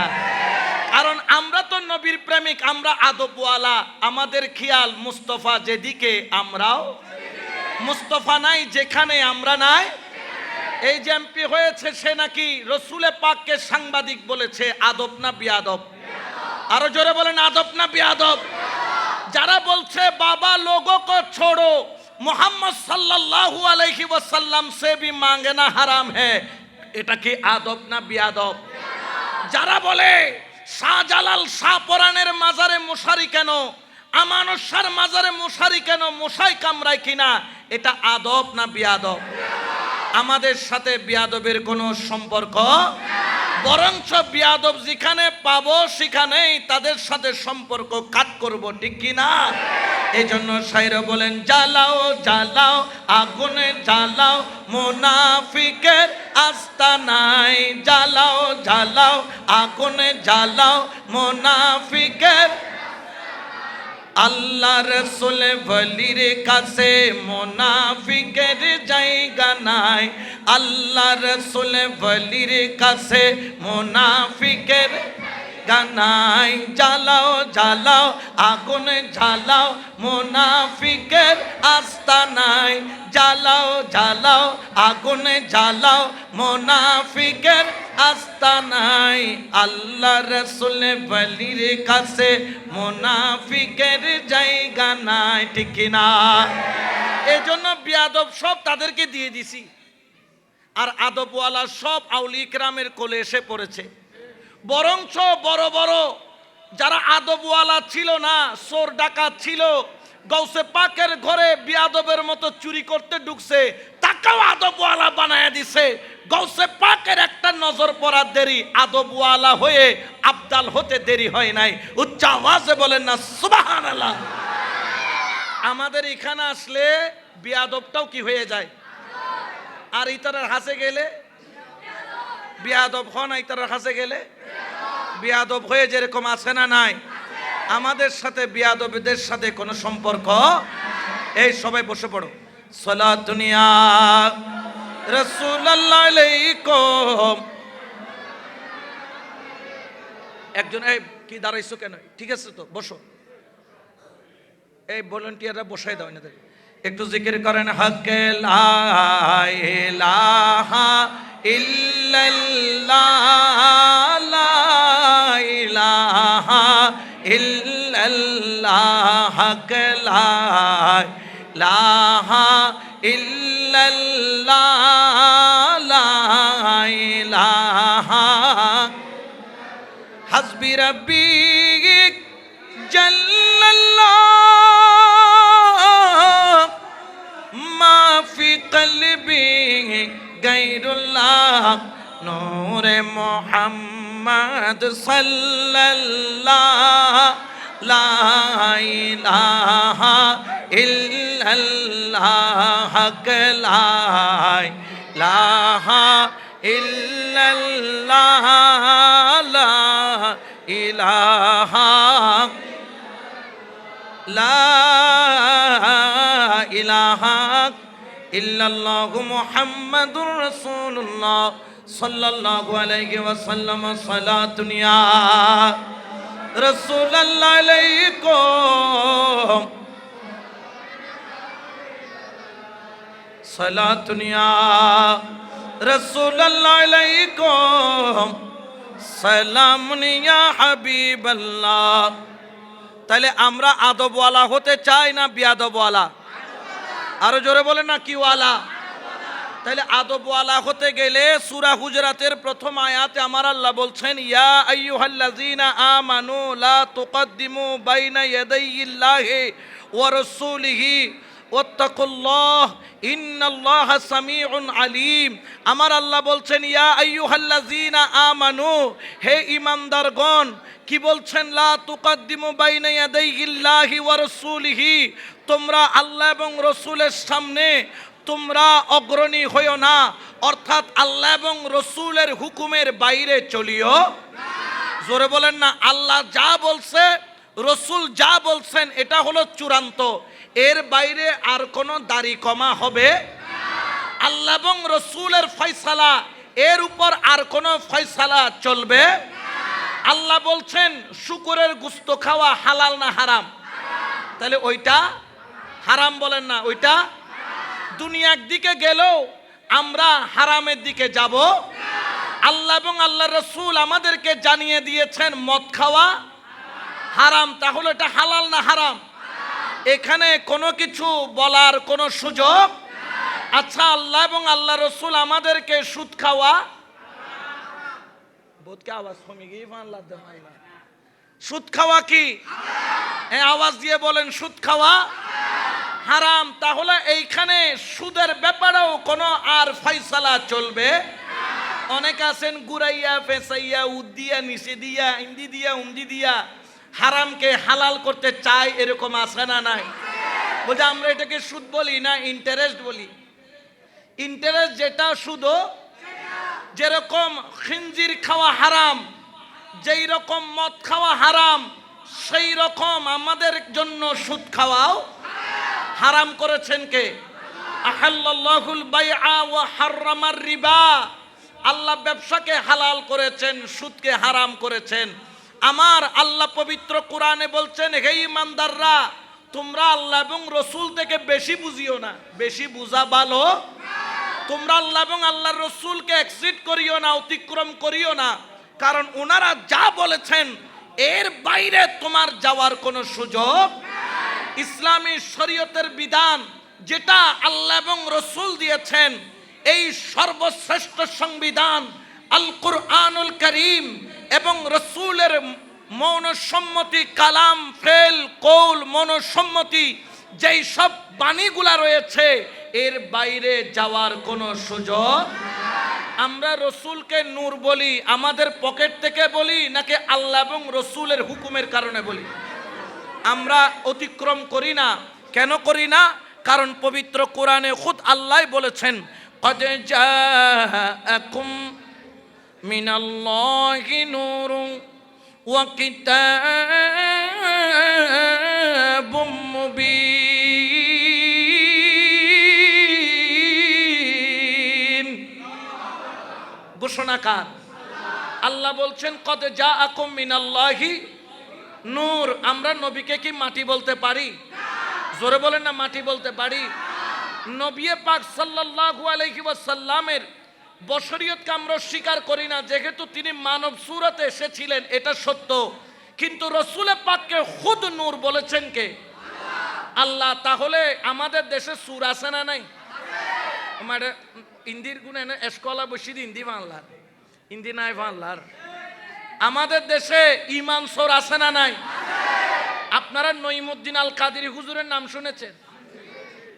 কারণ আমরা তো নবীর প্রেমিক, আমরা আদবওয়ালা, আমাদের খেয়াল মুস্তফা যেদিকে আমরাও, মুস্তফা নাই যেখানে আমরা নাই। এই যে এমপি হয়েছে সে নাকি রসুলে পাককে সাংবাদিক বলেছে, আদব না বিয়াদব? আরো জোরে বলেন, আদব না বিয়াদব? যারা বলছে বাবা লোগো কো ছোড়ো, মোহাম্মদ সাল্লাল্লাহু আলাইহি ওয়াসাল্লাম সে ভি মাঙ্গনা হারাম হ্যায়, এটা কি আদব না বিয়াদব? যারা বলে শাহজালাল শাহপরানের মাজারে মশারি কেন, আমানত শাহর মাজারে মশারি কেন, মশাই কামড়ায় কিনা, এটা আদব না বিয়াদব? আমাদের সাথে বিয়াদবের কোনো সম্পর্ক, বরঞ্চ বিয়াদব যেখানে পাবো সেখানেই তাদের সাথে সম্পর্ক কাট করব, ঠিক কি না? এই জন্য শায়র বলেন, জ্বালাও জ্বালাও আগুনে জ্বালাও মুনাফিকের আস্তানায়, জ্বালাও জ্বালাও আগুনে জ্বালাও মুনাফিকের। আল্লাহ রসুল বলির কাছে মুনাফিকের জায়গা নাই, আল্লাহ রসুল বলির কাছে মুনাফিকের গানাই। জ্বালাও জ্বালাও আগুনে জ্বালাও মুনাফিকের আস্তানায়, জ্বালাও জ্বালাও আগুনে জ্বালাও মুনাফিকের আস্তানায়। আল্লাহ রসুল বলির কাছে মুনাফিকের জায়গা নাই, ঠিক না? এই জন্য বিয়াদব সব তাদেরকে দিয়ে দিছি, আর আদবওয়ালা সব আউলি ইকরামের কোলে এসে পড়েছে। বরঞ্চ বড় বড় যারা আদবওয়ালা ছিল না, চোর ডাকাত ছিল, গৌসে পাকের ঘরে বিয়াদবের মতো চুরি করতে ঢুকছে, তাকেও আদবওয়ালা বানায় দিছে। গৌসে পাকের একটা নজর পড়ার দেরি, আদবওয়ালা হয়ে আবদাল হতে দেরি হয় নাই। উচ্চ আওয়াজে বলেন না সুবহানাল্লাহ। আমাদের এখানে আসলে বিয়াদবটাও কি হয়ে যায়, আর ইতারের হাসে গেলে বিয়াদব হন, ইতারের হাসে গেলে বিয়াদব হয়ে যেরকম আছে না নাই? আমাদের সাথে বিয়াদবদের সাথে কোনো সম্পর্ক। এই সবাই বসে পড়ো। সালাতুন ইয়া রাসূলুল্লাহ আলাইকুম। একজন, এই কি দাঁড়াইছো কেন? ঠিক আছে তো বসো। এই ভলান্টিয়াররা বসাই দাও না, একটু জিকির করেন। হাক্কে লা ইলাহা ইল্লাল্লাহ, লা ইলাহা ইল্লাল্লাহ, হাক্কে লা ইলাহা ইল্লাল্লাহ, লা ইলাহা। হাসবি রাব্বি জাল্লাল্লাহ, মা ফি কলবি গায়রুল্লাহ, নূরে মুহাম্মদ সাল্লাল্লাহ, লা ইলাহা ইল্লাল্লাহ, লা ইলাহা ইল্লাল্লাহ, লা ইলাহা, লা ইলাহা ইল্লাল্লাহু মুহাম্মাদুর রাসূলুল্লাহ সাল্লাল্লাহু আলাইহি ওয়াসাল্লাম। সালাতুন ইয়া রাসূলুল্লাহ আলাইকুম, সালাতুন ইয়া রাসূলুল্লাহ আলাইকুম, সালামুন ইয়া হাবিবাল্লাহ। তাহলে আমরা আদবওয়ালা হতে চাই না বিয়াদবওয়ালা? আরো জোরে বলেন না, কি ওয়ালা? তাহলে আদবওয়ালা হতে গেলে সূরা হুজরাতের প্রথম আয়াতে আমার আল্লাহ বলছেন, ইয়া আইয়ুহাল্লাযীনা আমানু লা তুকদ্দিমু বাইনা ইয়াদাইয়িল্লাহি ওয়া রাসূলিহি ওয়াত্তাকুল্লাহ ইন্নাল্লাহা সামিউন আলিম। আমার আল্লাহ বলছেন, ইয়া আইয়ুহাল্লাযীনা আমানু, হে ঈমানদারগণ। কি বলছেন? লা তুকদ্দিমু বাইনা ইয়াদাইয়িল্লাহি ওয়া রাসূলিহি, তোমরা আল্লাহ এবং রাসূলের সামনে তোমরা অগ্রণী হইও না, অর্থাৎ আল্লাহ এবং রসুলের হুকুমের বাইরে চলিও। জোরে বলেন না, আল্লাহ যা বলছে, রসুল যা বলছেন, এটা হলো চূড়ান্ত। এর বাইরে আর কোনো দাড়ি কমা হবে? আল্লাহ এবং রসুলের ফয়সালা, এর উপর আর কোনো ফয়সালা চলবে? আল্লাহ বলছেন শুকরের গোশত খাওয়া হালাল না হারাম? তাহলে ওইটা হারাম বলেন না, ওইটা দুনিয়ার দিকে গেলেও আমরা হারামের দিকে যাব। আল্লাহ এবং আল্লাহ রসুল আমাদেরকে জানিয়ে দিয়েছেন মদ খাওয়া হারাম, তাহলে এটা হালাল না হারাম? এখানে কোনো কিছু বলার কোনো সুযোগ? আচ্ছা, আল্লাহ এবং আল্লাহ রসুল আমাদেরকে সুদ খাওয়া, বোধকে আওয়াজ কমে গিয়ে সুদ খাওয়া কি? আওয়াজ দিয়ে বলেন, সুদ খাওয়া হারাম। তাহলে এইখানে সুদের ব্যাপারেও কোনো আর ফয়সালা চলবে? অনেক আছেন গুরাইয়া ফেসাইয়া উদ্দিয়া নিচে দিয়া ইন্দি দিয়া উন্দি দিয়া হারামকে হালাল করতে চায়, এরকম আছে না নাই? বলছে আমরা এটাকে সুদ বলি না ইন্টারেস্ট বলি। ইন্টারেস্ট যেটা সুদও, যেরকম খিনজির খাওয়া হারাম, যেই রকম মদ খাওয়া হারাম, সেই রকম আমাদের জন্য সুদ খাওয়াও হারাম করেছেন কে? আহাল্লাল্লাহুল বাইআ ওয়া হাররামার রিবা। আল্লাহ ব্যবসাকে হালাল করেছেন, সুদকে হারাম করেছেন। আমার আল্লাহ পবিত্র কোরআনে বলছেন, হে ঈমানদাররা, তোমরা আল্লাহ এবং রসুল থেকে বেশি বুঝিও না। বেশি বুঝা ভালো। তোমরা আল্লাহ এবং আল্লাহর রসুলকে এক্সিড করিও না, অতিক্রম করিও না, কারণ ওনারা যা বলেছেন এর বাইরে তোমার যাওয়ার কোনো সুযোগ। ইসলামী শরীয়তের বিধান যেটা আল্লাহ এবং রসুল দিয়েছেন, এই সর্বশ্রেষ্ঠ সংবিধান আল কুরআনুল কারীম এবং রসুলের মৌনসম্মতি, কালাম ফেল কৌল মৌনসম্মতি যেই সব বাণীগুলা রয়েছে, এর বাইরে যাওয়ার কোনো সুযোগ। আমরা রসুলকে নূর বলি আমাদের পকেট থেকে বলি, নাকি আল্লাহ এবং রসুলের হুকুমের কারণে বলি? আমরা অতিক্রম করি না। কেন করি না? কারণ পবিত্র কোরআনে খুদ আল্লাহ বলেছেন, قد جاءكم من الله نور وكتاب مبين। ঘোষণাকার আল্লাহ বলছেন, قد جاءكم من الله নূর। আমরা নবীকে কি মাটি বলতে পারি? জোরে বলেন না, মাটি বলতে পারি? নবী পাক সাল্লাল্লাহু আলাইহি ওয়াসাল্লামের বশরিয়তকে আমরা স্বীকার করি না, যেহেতু তিনি মানব সুরতে এসেছিলেন, এটা সত্য। কিন্তু রসুল পাককে খুদ নূর বলেছেন কে? আল্লাহ। তাহলে আমাদের দেশে সুর আছে না নাই? আমার ইন্দির গুণে এসকলা বসি হিন্দি বাংলার, হিন্দি নাই বাংলার। আমাদের দেশে ইমান সোর আছে না নাই? আপনারা নঈমুদ্দিন আল কাদেরী হুজুরের নাম শুনেছেন?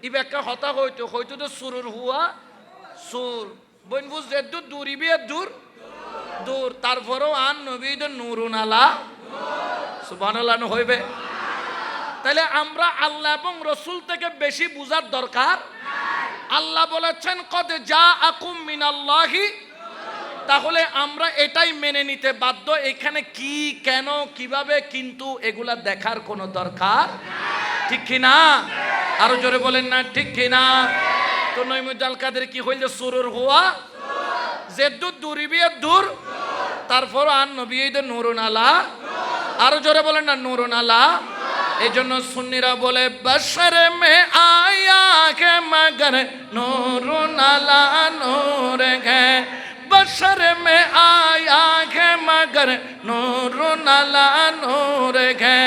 ই ব্যাখ্যা হতা হইতো হয়তো তো সুরুর হুয়া সুর বইন বুঝ দূর দূরিবি দূর দূর, তারপরেও আন নবী নূরুন আলা সুবহানাল্লাহ হইবে। তাহলে আমরা আল্লাহ এবং রসুল থেকে বেশি বুঝার দরকার। আল্লাহ বলেছেন কদ জাআকুম মিনাল্লাহি, তাহলে আমরা এটাই মেনে নিতে বাধ্য। এখানে কি, কেন, কিভাবে, কিন্তু এগুলা দেখার কোনো দরকার, ঠিক কিনা? আরো জোরে বলেন না, ঠিক কিনা? তো নঈমুদ্দিন আল কাদের কি হইল? সুরুর হুয়া জেদ্দুর দূরিবি দূর, তারপর আন নবী নূরুন আলা। আরো জোরে বলেন না, নূরুন আলা। এই জন্য সুন্নিরা বলে বশর মে আয়া কে মগর নূরুন আলা নূর গে, बशर में आया है मगर नूरुन अला नूर है,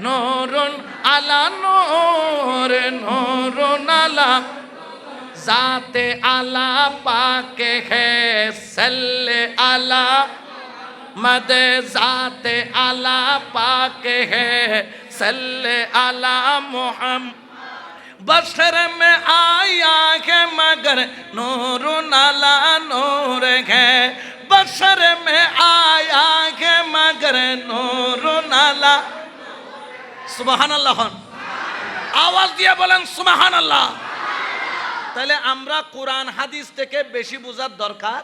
नूरुन अला नूर, नूरुन अला जाते आला पाके है, सल्ले आला मद जाते आला पाके है, सल्ले आला मुहम्मद। बशर में आया है मगर नूरुन अला नूर है, बशर में आया है मगर नूरुन अला। सुबहानाल्लाह, आवाज দিয়ে বলেন সুবহানাল্লাহ। তাহলে আমরা কোরআন হাদিস থেকে বেশি বোঝার দরকার।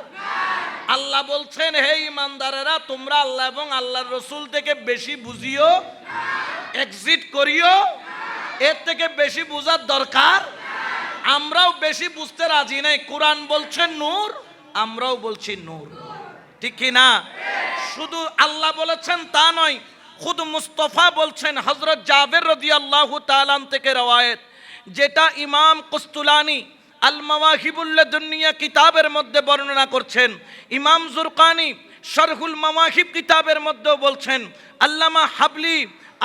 আল্লাহ বলছেন, হে ইমানদারেরা, তোমরা আল্লাহ এবং আল্লাহর রাসূল থেকে বেশি বুঝিও, এক্সিট করিও, এর থেকে বেশি বোঝার দরকার। আমরাও বেশি বুঝতে রাজি নাই। কোরআন বলছেন নূর, আমরাও বলছি নূর, ঠিক কি না? শুধু আল্লাহ বলেছেন তা নয়, খুদ মুস্তাফা বলছেন। হযরত জাবের রাদিয়াল্লাহু তাআলা থেকে রওয়ায়েত, যেটা ইমাম কুস্তুলানি আল মাওয়াহিবুল লাদুনিয়া কিতাবের মধ্যে বর্ণনা করছেন, ইমাম জুরকানি শরহুল মাওয়াহিব কিতাবের মধ্যেও বলছেন, আল্লামা হাবলি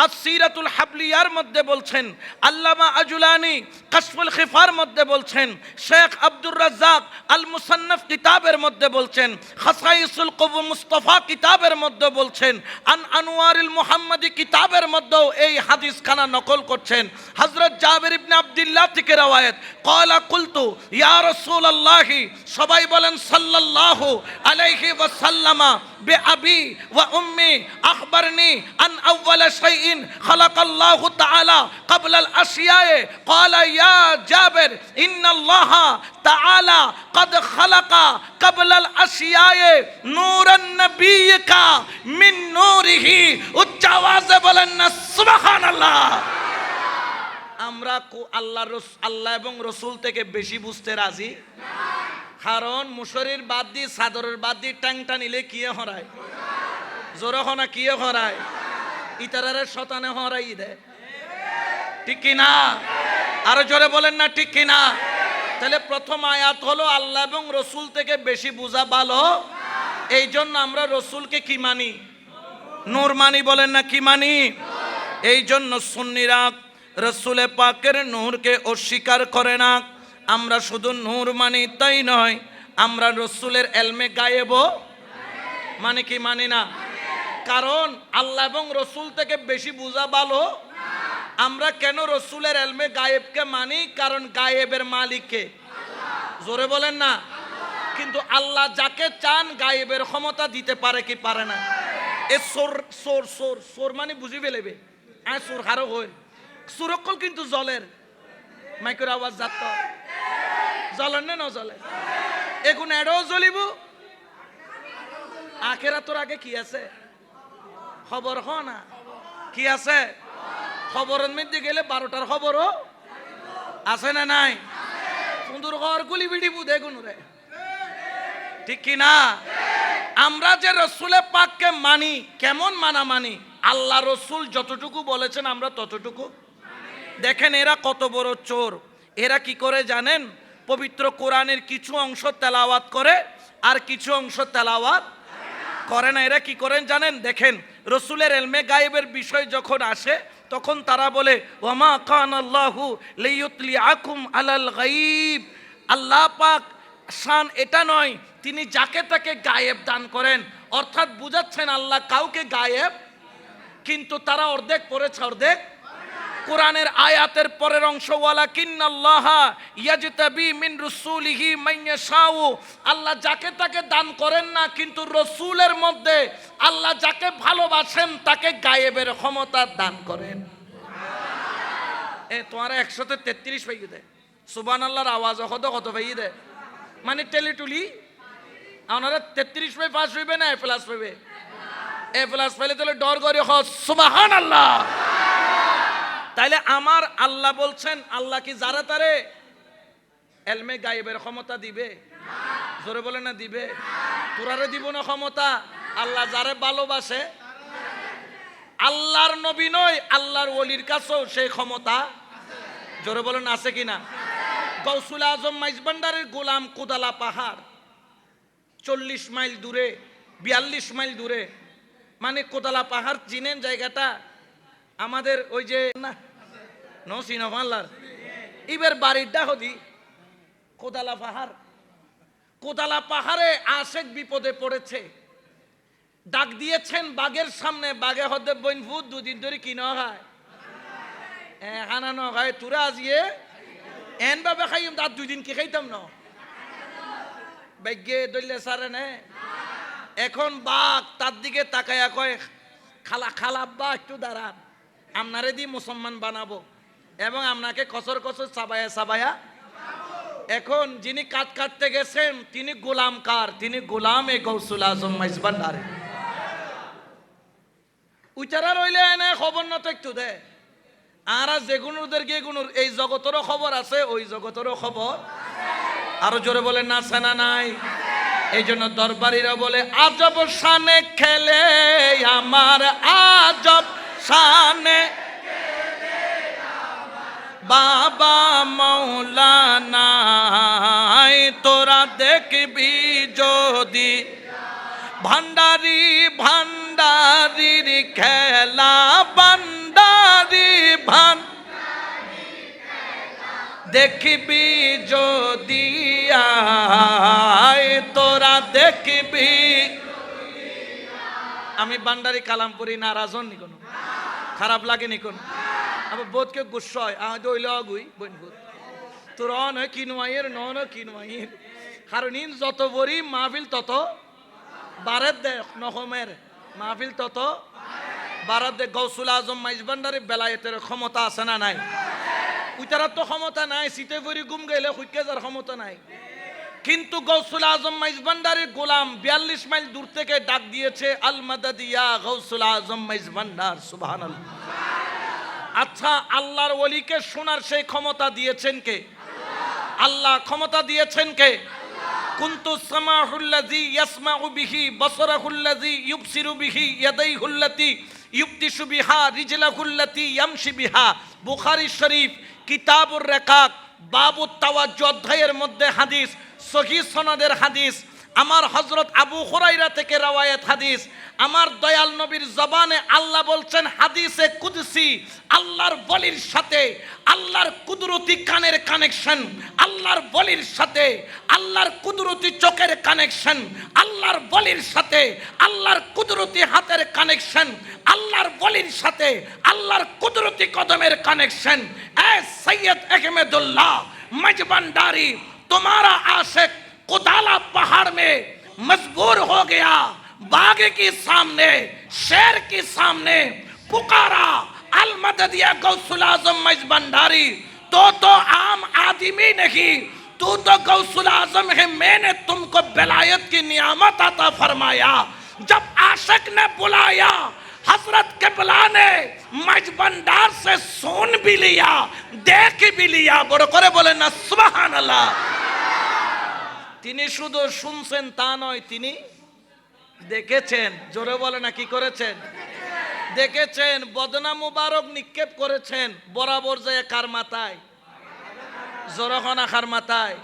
আসিরাতুল হাবলিয়ার মধ্যে বলছেন, আল্লামা আজুলানি কাশফুল খিফার মধ্যে বলছেন, শেখ আব্দুর রাজ্জাক আল মুসান্নাফ কিতাবের মধ্যে বলছেন, খাসাইসুল কবু মুস্তাফা কিতাবের মধ্যে বলছেন, আন আনোয়ারুল মুহাম্মাদি কিতাবের মধ্যেও এই হাদিস খানা নকল করছেন। হযরত জাবের ইবনে আব্দুল্লাহ থেকে রওয়ায়াত, ক্বালা কুলতু ইয়া রাসূলুল্লাহি, সবাই বলেন সাল্লাল্লাহু আলাইহি ওয়াসাল্লামা, বিআবি ওয়া উম্মি আখবরনি আন আউওয়ালা শাইইন খালাকাল্লাহু তাআলা ক্বাবলাল আশিয়ায়ে, ক্বালা ইয়া জাবের ইন্নাল্লাহ তাআলা ক্বাদ খালাকা ক্বাবলাল আশিয়ায়ে নূরান নবিয়্যিকা মিন নূরিহি। উচ্চ আওয়াজে বলেন না সুবহানাল্লাহ। আমরা আল্লাহ এবং রসুল থেকে বেশি বুঝতে রাজি, কারণ মুশরির বাদ দিয়ে চাদরের বাদ দিয়ে টাংটা নিলে কিয়ে হরায়, জোরে হনা কিয়ে হরায়, ইতারারে শতানে হরাই দেয়, ঠিক কিনা? আরো জোরে বলেন না ঠিক কিনা? তাহলে প্রথম আয়াত হলো আল্লাহ এবং রসুল থেকে বেশি বুঝা ভালো। এই জন্য আমরা রসুলকে কি মানি? নূর মানি। বলেন না কি মানি? এই জন্য সুন্নিরা রসুলে পাকের নূরকে অস্বীকার করে না। আমরা শুধু নূর মানি তাই নয়, আমরা রসুলের এলমে গায়েব মানে কি মানি না। কারণ আল্লাহ এবং রসুল থেকে বেশি বুঝা ভালো। আমরা কেন রসুলের এলমে গায়েবকে মানি? কারণ গায়েবের মালিককে, জোরে বলেন না। কিন্তু আল্লাহ যাকে চান গায়েবের ক্ষমতা দিতে পারে কি পারে না? এ সোর সোর সোর সোর মানে বুঝি ফেলেবে, সোর হারো হয় সুরকল, কিন্তু জলের মাইকের আওয়াজ যাত জ্বলেন না নজলে, এগুন এডও জ্বলিব। আখেরা তোর আগে কি আছে খবর হ না, কি আছে খবরের মধ্যে গেলে 12টার খবরও আছে না নাই? সুন্দর ঘর গুলি বিড়ি বুধে গুনুরে, ঠিক কি না? আমরা যে রসুলের পাককে মানি, কেমন মানা মানি? আল্লাহ রসুল যতটুকু বলেছেন আমরা ততটুকু। দেখেন এরা কত বড় চোর। এরা কি করে জানেন? পবিত্র কোরআনের কিছু অংশ তেলাওয়াত করে আর কিছু অংশ তেলাওয়াত করে না। এরা কি করেন জানেন? দেখেন রসুলের এলমে গায়েবের বিষয় যখন আসে তখন তারা বলে ওয়ামা কানাল্লাহু লিয়ুতলিআকুম আলাল গায়ব। আল্লাহ পাক শান এটা নয় তিনি যাকে তাকে গায়েব দান করেন, অর্থাৎ বুঝাচ্ছেন আল্লাহ কাউকে গায়েব, কিন্তু তারা অর্ধেক পড়েছে অর্ধেক। কোরআনের আয়াতের পরের অংশ ওয়ালাকিন্নাল্লাহা ইয়াজতাবি মিন রাসূলিহি মান ইয়াশাউ, আল্লাহ যাকে তাকে দান করেন না, কিন্তু রসুলের মধ্যে আল্লাহ যাকে ভালোবাসেন তাকে গায়েবের ক্ষমতা দান করেন। তোমার 133 পাইয়ে দেয় সুবহানাল্লাহর আওয়াজ কত পাইয়ে দেয়, মানে টেলিটুলি আপনারা 33 পাই পাস হইবে না এ প্লাস পাইবে? এ প্লাস পাইলে তাহলে ডর করে সুবহানাল্লাহ। তাইলে আমার আল্লাহ বলছেন, আল্লাহ কি যারা তারে এলমে গায়েবের ক্ষমতা দিবে? জোরে বলে না দিবে? তোরারে দিব না ক্ষমতা? আল্লাহ যারে ভালোবাসে, আল্লাহর নবী নয় আল্লাহর ওলির কাছেও সেই ক্ষমতা, জোরে বলেন আছে কিনা? গৌসুল আজম মাইজবান্ডারের গোলাম কোদালা পাহাড় 40 মাইল দূরে, 42 মাইল দূরে মানে কোদালা পাহাড় চিনেন জায়গাটা? আমাদের ওই যে না নসিনফাল্লার এবার বাড়িটা হদি কোদালা পাহাড়। কোদালা পাহাড়ে আশেক বিপদে পড়েছে, ডাক দিয়েছেন বাঘের সামনে। বাঘে হদে বইনফুট দুদিন ধরে কি ন খায়, হানা ন খায়। তোরা আজিয়ে এন ভাবে খাইম, তার 2 দিন কি খাইতাম না ভাগ্যে দইলে সারে নে। এখন বাঘ তার দিকে তাকায়া কয়, খালা খালাব্বা একটু দাঁড়ান, আপনারে দিয়ে মুসলমান বানাবো এবং আপনাকে কসর কসর চাবায়া চাবায়া। এখন যিনি কাটতে গেছেন তিনি গোলাম কার? তিনি গোলাম এ গৌসুল আজম মাইজভান্ডারী। উচারা রইলে এনে খবর না তো একটু দে। আর যেগুনোদের গিয়ে গুনুর এই জগতেরও খবর আছে, ওই জগতেরও খবর। আরো জোরে বলেন না সেনা নাই? এই জন্য দরবারিরা বলে আজব শানে খেলে আমার, আজব শানে বাবা মৌলানা। তোরা দেখবি যদি ভান্ডারি ভান্ডারির খেলা, ভান্ডারি দেখবি যদি তোরা দেখবি। আমি ভান্ডারি কালামপুরি নারাজন নি কোনো, খারাপ লাগেনি কোনো, আবার বোধকে গুসা হয় দইলে অগুই বইনভূত তোর নয় কিনুয়াইয়ের নয় কিনুয়াইয়ের। কারণ ইন যত বড়ি মাহফিল তত বারের দে, নহমের মাহফিল তত বারাত দে। গৌসুল আজম মাইজভান্ডারী বেলায়েতের ক্ষমতা আছে না নাই? উইতারার তো ক্ষমতা নাই, সিটে ভরি গুম গেলে হুইকে যার ক্ষমতা নাই। কিন্তু গৌসুল আজম মাইজভান্ডারীর গোলাম 42 মাইল দূর থেকে ডাক দিয়েছে, আল মাদাদ ইয়া গৌসুল আজম মাইজভান্ডার। সুবহানাল্লাহ। আচ্ছা, আল্লাহর ওলিকে শোনার সেই ক্ষমতা দিয়েছেন কে? আল্লাহ। ক্ষমতা দিয়েছেন কে? কুনতু সামাহুল্লাযী ইয়াসমাউ বিহি, বসরাহুল্লাযী ইউবসিরু বিহি, ইয়াদাইহুল্লাতী ইউবতিশু বিহা, রিজলাহুল্লাতী ইয়ামশি বিহা। বুখারী শরীফ কিতাবুর রিকাক বাবুত তাওয়াজ্জুহ অধ্যায়ের মধ্যে হাদিস, সহিহ সনদের হাদিস। আমার হযরত আবু হুরায়রা থেকে রওয়ায়াত হাদিস। আমার দয়াল নবীর জবানে আল্লাহ বলছেন হাদিসে কুদসি, আল্লাহর বলির সাথে আল্লাহর কুদরতি কানের কানেকশন, আল্লাহর বলির সাথে আল্লাহর কুদরতি চোখের কানেকশন, আল্লাহর বলির সাথে আল্লাহর কুদরতি হাতের কানেকশন, আল্লাহর বলির সাথে আল্লাহর কুদরতি কদমের কানেকশন। এ সৈয়দ আহমেদুল্লাহ মাইজভান্ডারী, तुम्हारा आशिक कोदाला पहाड़ में मजबूर हो गया, बाघ के सामने शेर के सामने पुकारा अल मदद या गौसुल आजम माइजभांडारी। तो आम आदमी नहीं, तू तो गौसुल आजम है। मैंने तुमको बेलायत की नियामत अता फरमाया। जब आशिक ने बुलाया, हजरत किबला ने माइजभांडार से सुन भी लिया, देख भी लिया। बड़ो करे बोले ना सुबहान अल्लाह। তিনি শুধু শুনছেন তা নয়, তিনি দেখেছেন। জোরে বলে না কি করেছেন? দেখেছেন। বদনা মুবারক নিক্ষেপ করেছেন বরাবর যায় কার মাথায়? জোরখানা খার মাথায়।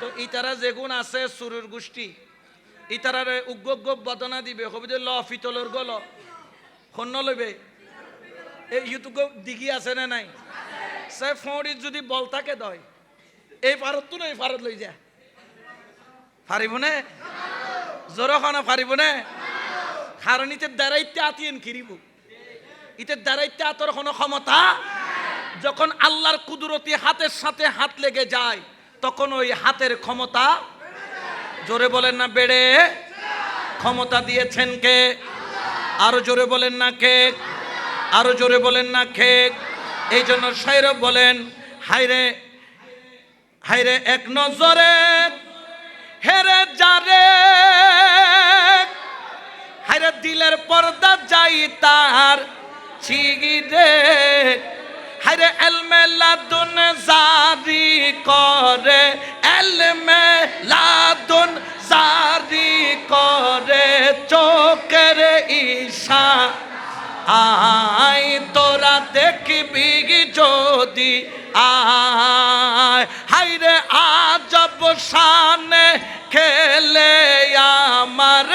তো ইতারা যেগুন আছে সুরুর গোষ্ঠী, ইতারারে উগ্গ বদনা দিবে, হবে যে ল ফিতলর গল খন্ন লইবে। এই ইউটিউব দিঘি আছে না নাই? সে ফড়ি যদি বল থাকে দয়, এই ভারত তো নয়, ভারত লই যায় পারিব না? জোরখানা পারিব না? কারণ ইতে দাঁড়াইতে আতিয়েন কিরিব, ইতে দাঁড়াইতে আতর কোনো ক্ষমতা। যখন আল্লাহর কুদরতি হাতের সাথে হাত লেগে যায়, তখন ওই হাতের ক্ষমতা, জোরে বলেন না, বেড়ে। ক্ষমতা দিয়েছেন কে? আরো জোরে বলেন না কে? আরো জোরে বলেন না কে? এই জন্য শায়র বলেন, হায়রে হায়রে এক নজরে হেরে যারে, হায়রে দিলের পর্দা যাই তার ছিগিরে। হায়রে এলমে লাদুন জারি করে, এলমে লাদুন জারি করে, চোখের ঈশা আয় তোরা দেখবি যদি আয়। হায়রে আজব শানে খেলে আমার,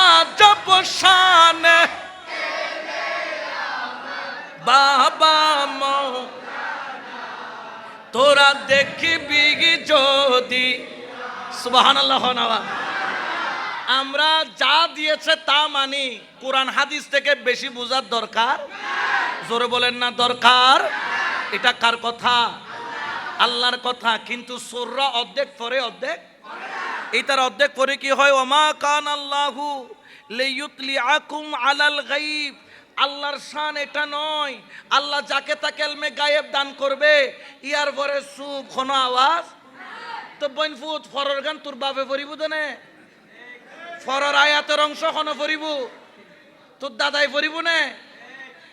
আজব শানে তোরা দেখবি যদি, সুবহানাল্লাহ। আমরা যা দিয়েছে তা মানি, কোরআন হাদিস থেকে বেশি বোঝার দরকার, জোরে বলেন না দরকার। এটা কার কথা? আল্লাহর কথা। কিন্তু সূরা অর্ধেক পরে অর্ধেক, এটার অর্ধেক পরে কি হয়? ওমা কান আল্লাহু লিইউতলিআকুম আলাল গায়ব। আল্লাহর শান এটা নয় আল্লাহ যাকে তাকে ইলমে গায়েব দান করবে। ইয়ার পরে চুপ, কোনো আওয়াজ। তো বইনফুত ফরর গান তোর বাপে পড়িব দেনে, ফরর আয়াতের অংশ কোনো পড়িব, তোর দাদাই পড়িব নে,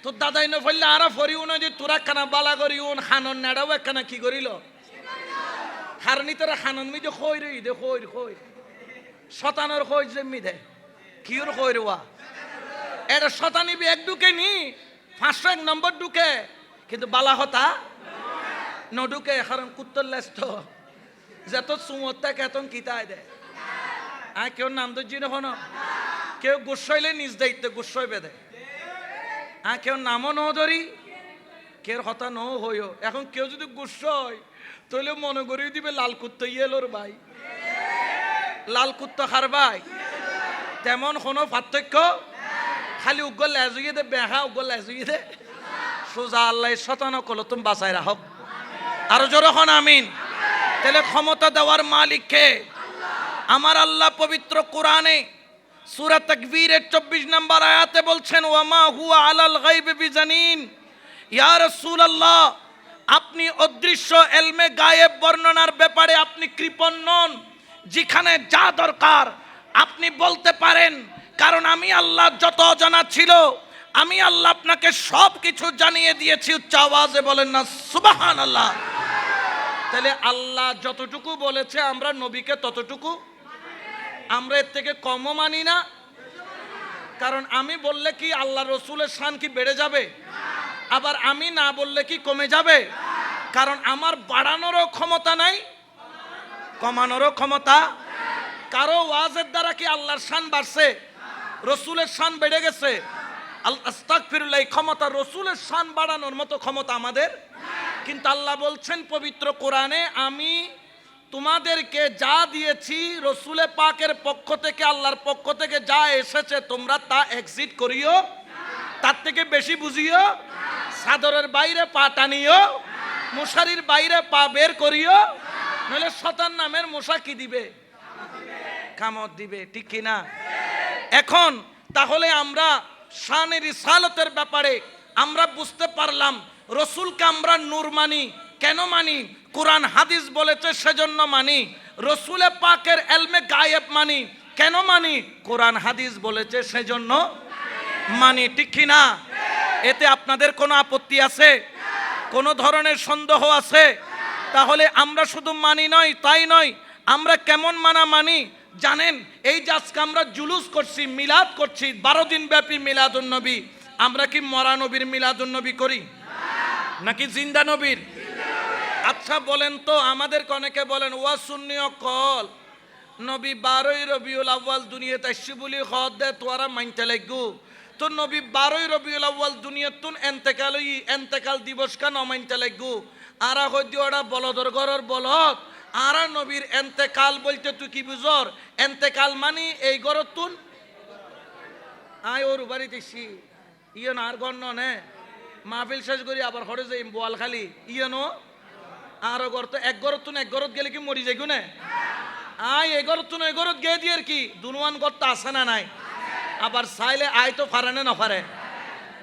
তোর দাদাই ন ফেললে আরা ফরিও না যে তোরা কানা বালা করিউন খানন নেড়াও একখানা কি করিল হারনি তোরা খানন মি যে খই রে দে খই খই শতানোর খই জেমি দে কিউর খই রেওয়া এটা শতানিবি এক ঢুকে নি 501 নম্বর ঢুকে, কিন্তু বালা হতা ন ঢুকে, কারণ কুত্তর লেস্ত যত সুমতটা কেতন কিতায় দে। আর কেউ নাম তো জিনে হন, কেউ গুসাইলে নিজ দায়িত্বে গুসাই বেঁধে, আর কেউ নামও ন ধরি, কেউ হতা ন হইও। এখন কেউ যদি গুসাই তাহলে মনে করিয়ে দিবে লাল কুত্তা ইয়েলোর ভাই, লাল কুত্তা খার ভাই। তেমন কোনো পার্থক্য, খালি উগ্র লেজুয়ে দে, বেহা উগ্র লেজুয়ে দে। সোজা আল্লাহ শতানো কলো তুমি বাঁচাই রাখো। আরো জোরে হন আমিন। তাহলে ক্ষমতা দেওয়ার মালিককে আমার আল্লাহ পবিত্র কোরআনে সূরা তাকবীরের 24 নম্বর আয়াতে বলছেন, ওয়ামা হুয়া আলাল গায়বি বিজানিন। ইয়া রাসূলুল্লাহ, আপনি অদৃশ্য ইলমে গায়েব বর্ণনার ব্যাপারে আপনি কৃপণ নন। যেখানে যা দরকার আপনি বলতে পারেন, কারণ আমি আল্লাহ যত জানা ছিল আমি আল্লাহ আপনাকে সব কিছু জানিয়ে দিয়েছি। উচ্চ আওয়াজে বলেন না সুবহানাল্লাহ। তাহলে আল্লাহ যতটুকু বলেছে আমরা নবীকে ততটুকু, আমরা এর থেকে কমও মানি না। কারণ আমি বললে কি আল্লাহ রসুলের শান কি বেড়ে যাবে? আবার আমি না বললে কি কমে যাবে? কারণ আমার বাড়ানোরও ক্ষমতা নাই, কমানোরও ক্ষমতা। কারো ওয়াজের দ্বারা কি আল্লাহর শান বাড়ছে? রসুলের শান বেড়ে গেছে? আস্তাগফিরুল্লাহ, ক্ষমতা রসুলের শান বাড়ানোর মতো ক্ষমতা আমাদের। কিন্তু আল্লাহ বলছেন পবিত্র কোরআনে, আমি তোমাদেরকে যা দিয়েছি রসুলে পাকের পক্ষ থেকে, আল্লাহর পক্ষ থেকে যা এসেছে তোমরা তা এক্সিট করিও, তার থেকে বেশি বুঝিও, চাদরের বাইরে পা টানিও, মশারির বাইরে পা বের করিও, নইলে শতান নামের মশা কি দিবে? কামত দিবে, ঠিক কিনা? এখন তাহলে আমরা শানে রিসালতের ব্যাপারে আমরা বুঝতে পারলাম, রসুলকে আমরা নূর মানি। কেন মানি? কোরআন হাদিস বলেছে সেজন্য মানি। রসুলে পাকের ইলমে গায়েব মানি। কেন মানি? কোরআন হাদিস বলেছে সেজন্য মানি, ঠিক কি না? এতে আপনাদের কোনো আপত্তি আছে? কোনো ধরনের সন্দেহ আছে? তাহলে আমরা শুধু মানি নয়, তাই নয়, আমরা কেমন মানা মানি জানেন? এই যে আজকে আমরা জুলুস করছি, মিলাদ করছি, 12 দিন ব্যাপী মিলাদুন নবী, আমরা কি মরা নবীর মিলাদুন নবী করি নাকি জিন্দা নবীর? আচ্ছা বলেন তো, আমাদের অনেকে বলেন ওয়া সুন্নিয় কল নবী 12ই রবিউল আউয়াল দুনিয়াতে আসছে বলি খদ দে তোরা মানতে লাগু। তো নবী 12ই রবিউল আউয়াল দুনিয়াতুন এন্তেকাল দিবস কেন মানতে লাগু? আরা হইদি ওরা বলদর ঘরের বলদ, আরা নবীর এন্তেকাল বলতে তুই কি বুঝর? এন্তেকাল মানি এই গরতুন আয় ওর বাড়ি দেখছি ইয়ে না আর গণ্য নে মাহফিল শেষ করি আবার হরে যাই বোয়াল খালি ইয়ে নো আরো গরত এক গরতুন এক গরত গেলে কি মরি যাই গুনে আয় এই গরতুন এই গরত গে দিয়ে কি দুনুয়ান গরত আসে না নাই? আবার চাইলে আয় তো ফারানে না ফারে।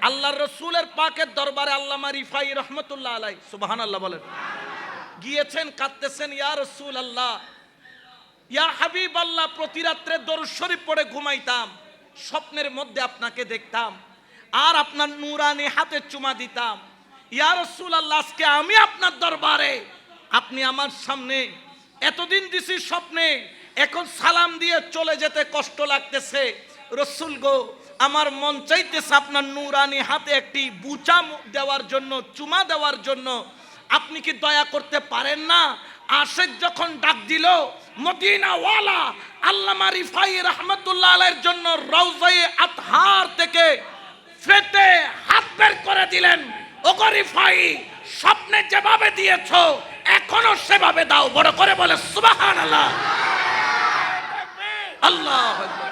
আল্লাহর রসুলের পাকের দরবারে আল্লামা রিফাই রহমতুল্লাহ আলাই সুবহানাল্লাহ বলেন, গিয়েছেন, কাঁদতেছেন, ইয়া রাসূলুল্লাহ, ইয়া হাবিবাল্লাহ, প্রতি রাত্রে দরুদ শরীফ পড়ে ঘুমাইতাম, স্বপ্নের মধ্যে আপনাকে দেখতাম আর আপনার নূরানি হাতে চুমা দিতাম। ইয়া রাসূলুল্লাহ, আজকে আমি আপনার দরবারে, আপনি আমার সামনে, এতদিন দিছি স্বপ্নে, এখন সালাম দিয়ে চলে যেতে কষ্ট লাগতেছে। রসুল গো, আমার মন চাইতেছে আপনার নূরানি হাতে একটি বুচা দেওয়ার জন্য, চুমা দেওয়ার জন্য, আপনি কি দয়া করতে পারেন না? আশেক যখন ডাক দিল, মদিনা ওয়ালা আল্লামা রিফাই রহমতুল্লাহ আলাইহির জন্য রওজায়ে আতহার থেকে ফেটে হাত বের করে দিলেন। ওগো রিফাই, স্বপ্নে যেভাবে দিয়েছো এখনো সেভাবে দাও, বড় করে বলে সুবহানাল্লাহ। আল্লাহু আকবার।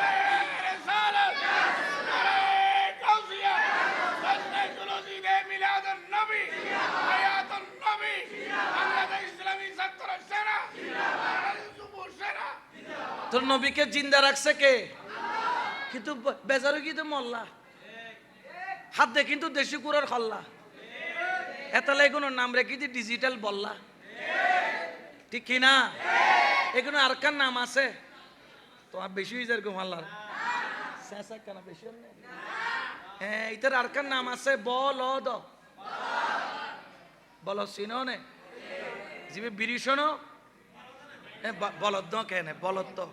তোর নবীকে জিন্দা রাখছে কে? কিন্তু বেজারো কি তো মল্লা হাত দে, কিন্তু দেশি কুরার খল্লা এতালে এগুলোর নাম রেখে দি ডিজিটাল বললা, ঠিক কিনা? এগুলো আর কার নাম আছে? তোমার বেশি হয়ে যায় এরকম আল্লাহর কেন বেশি? হ্যাঁ, এটার আর কার নাম আছে? বলদ। বলদ চিনো নে? জিবি বিড়ি শোনো বলদ কেন? বলদ তো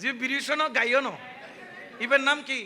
জিবি বিড়ি শোনো গাইও ন। ইবের নাম কি?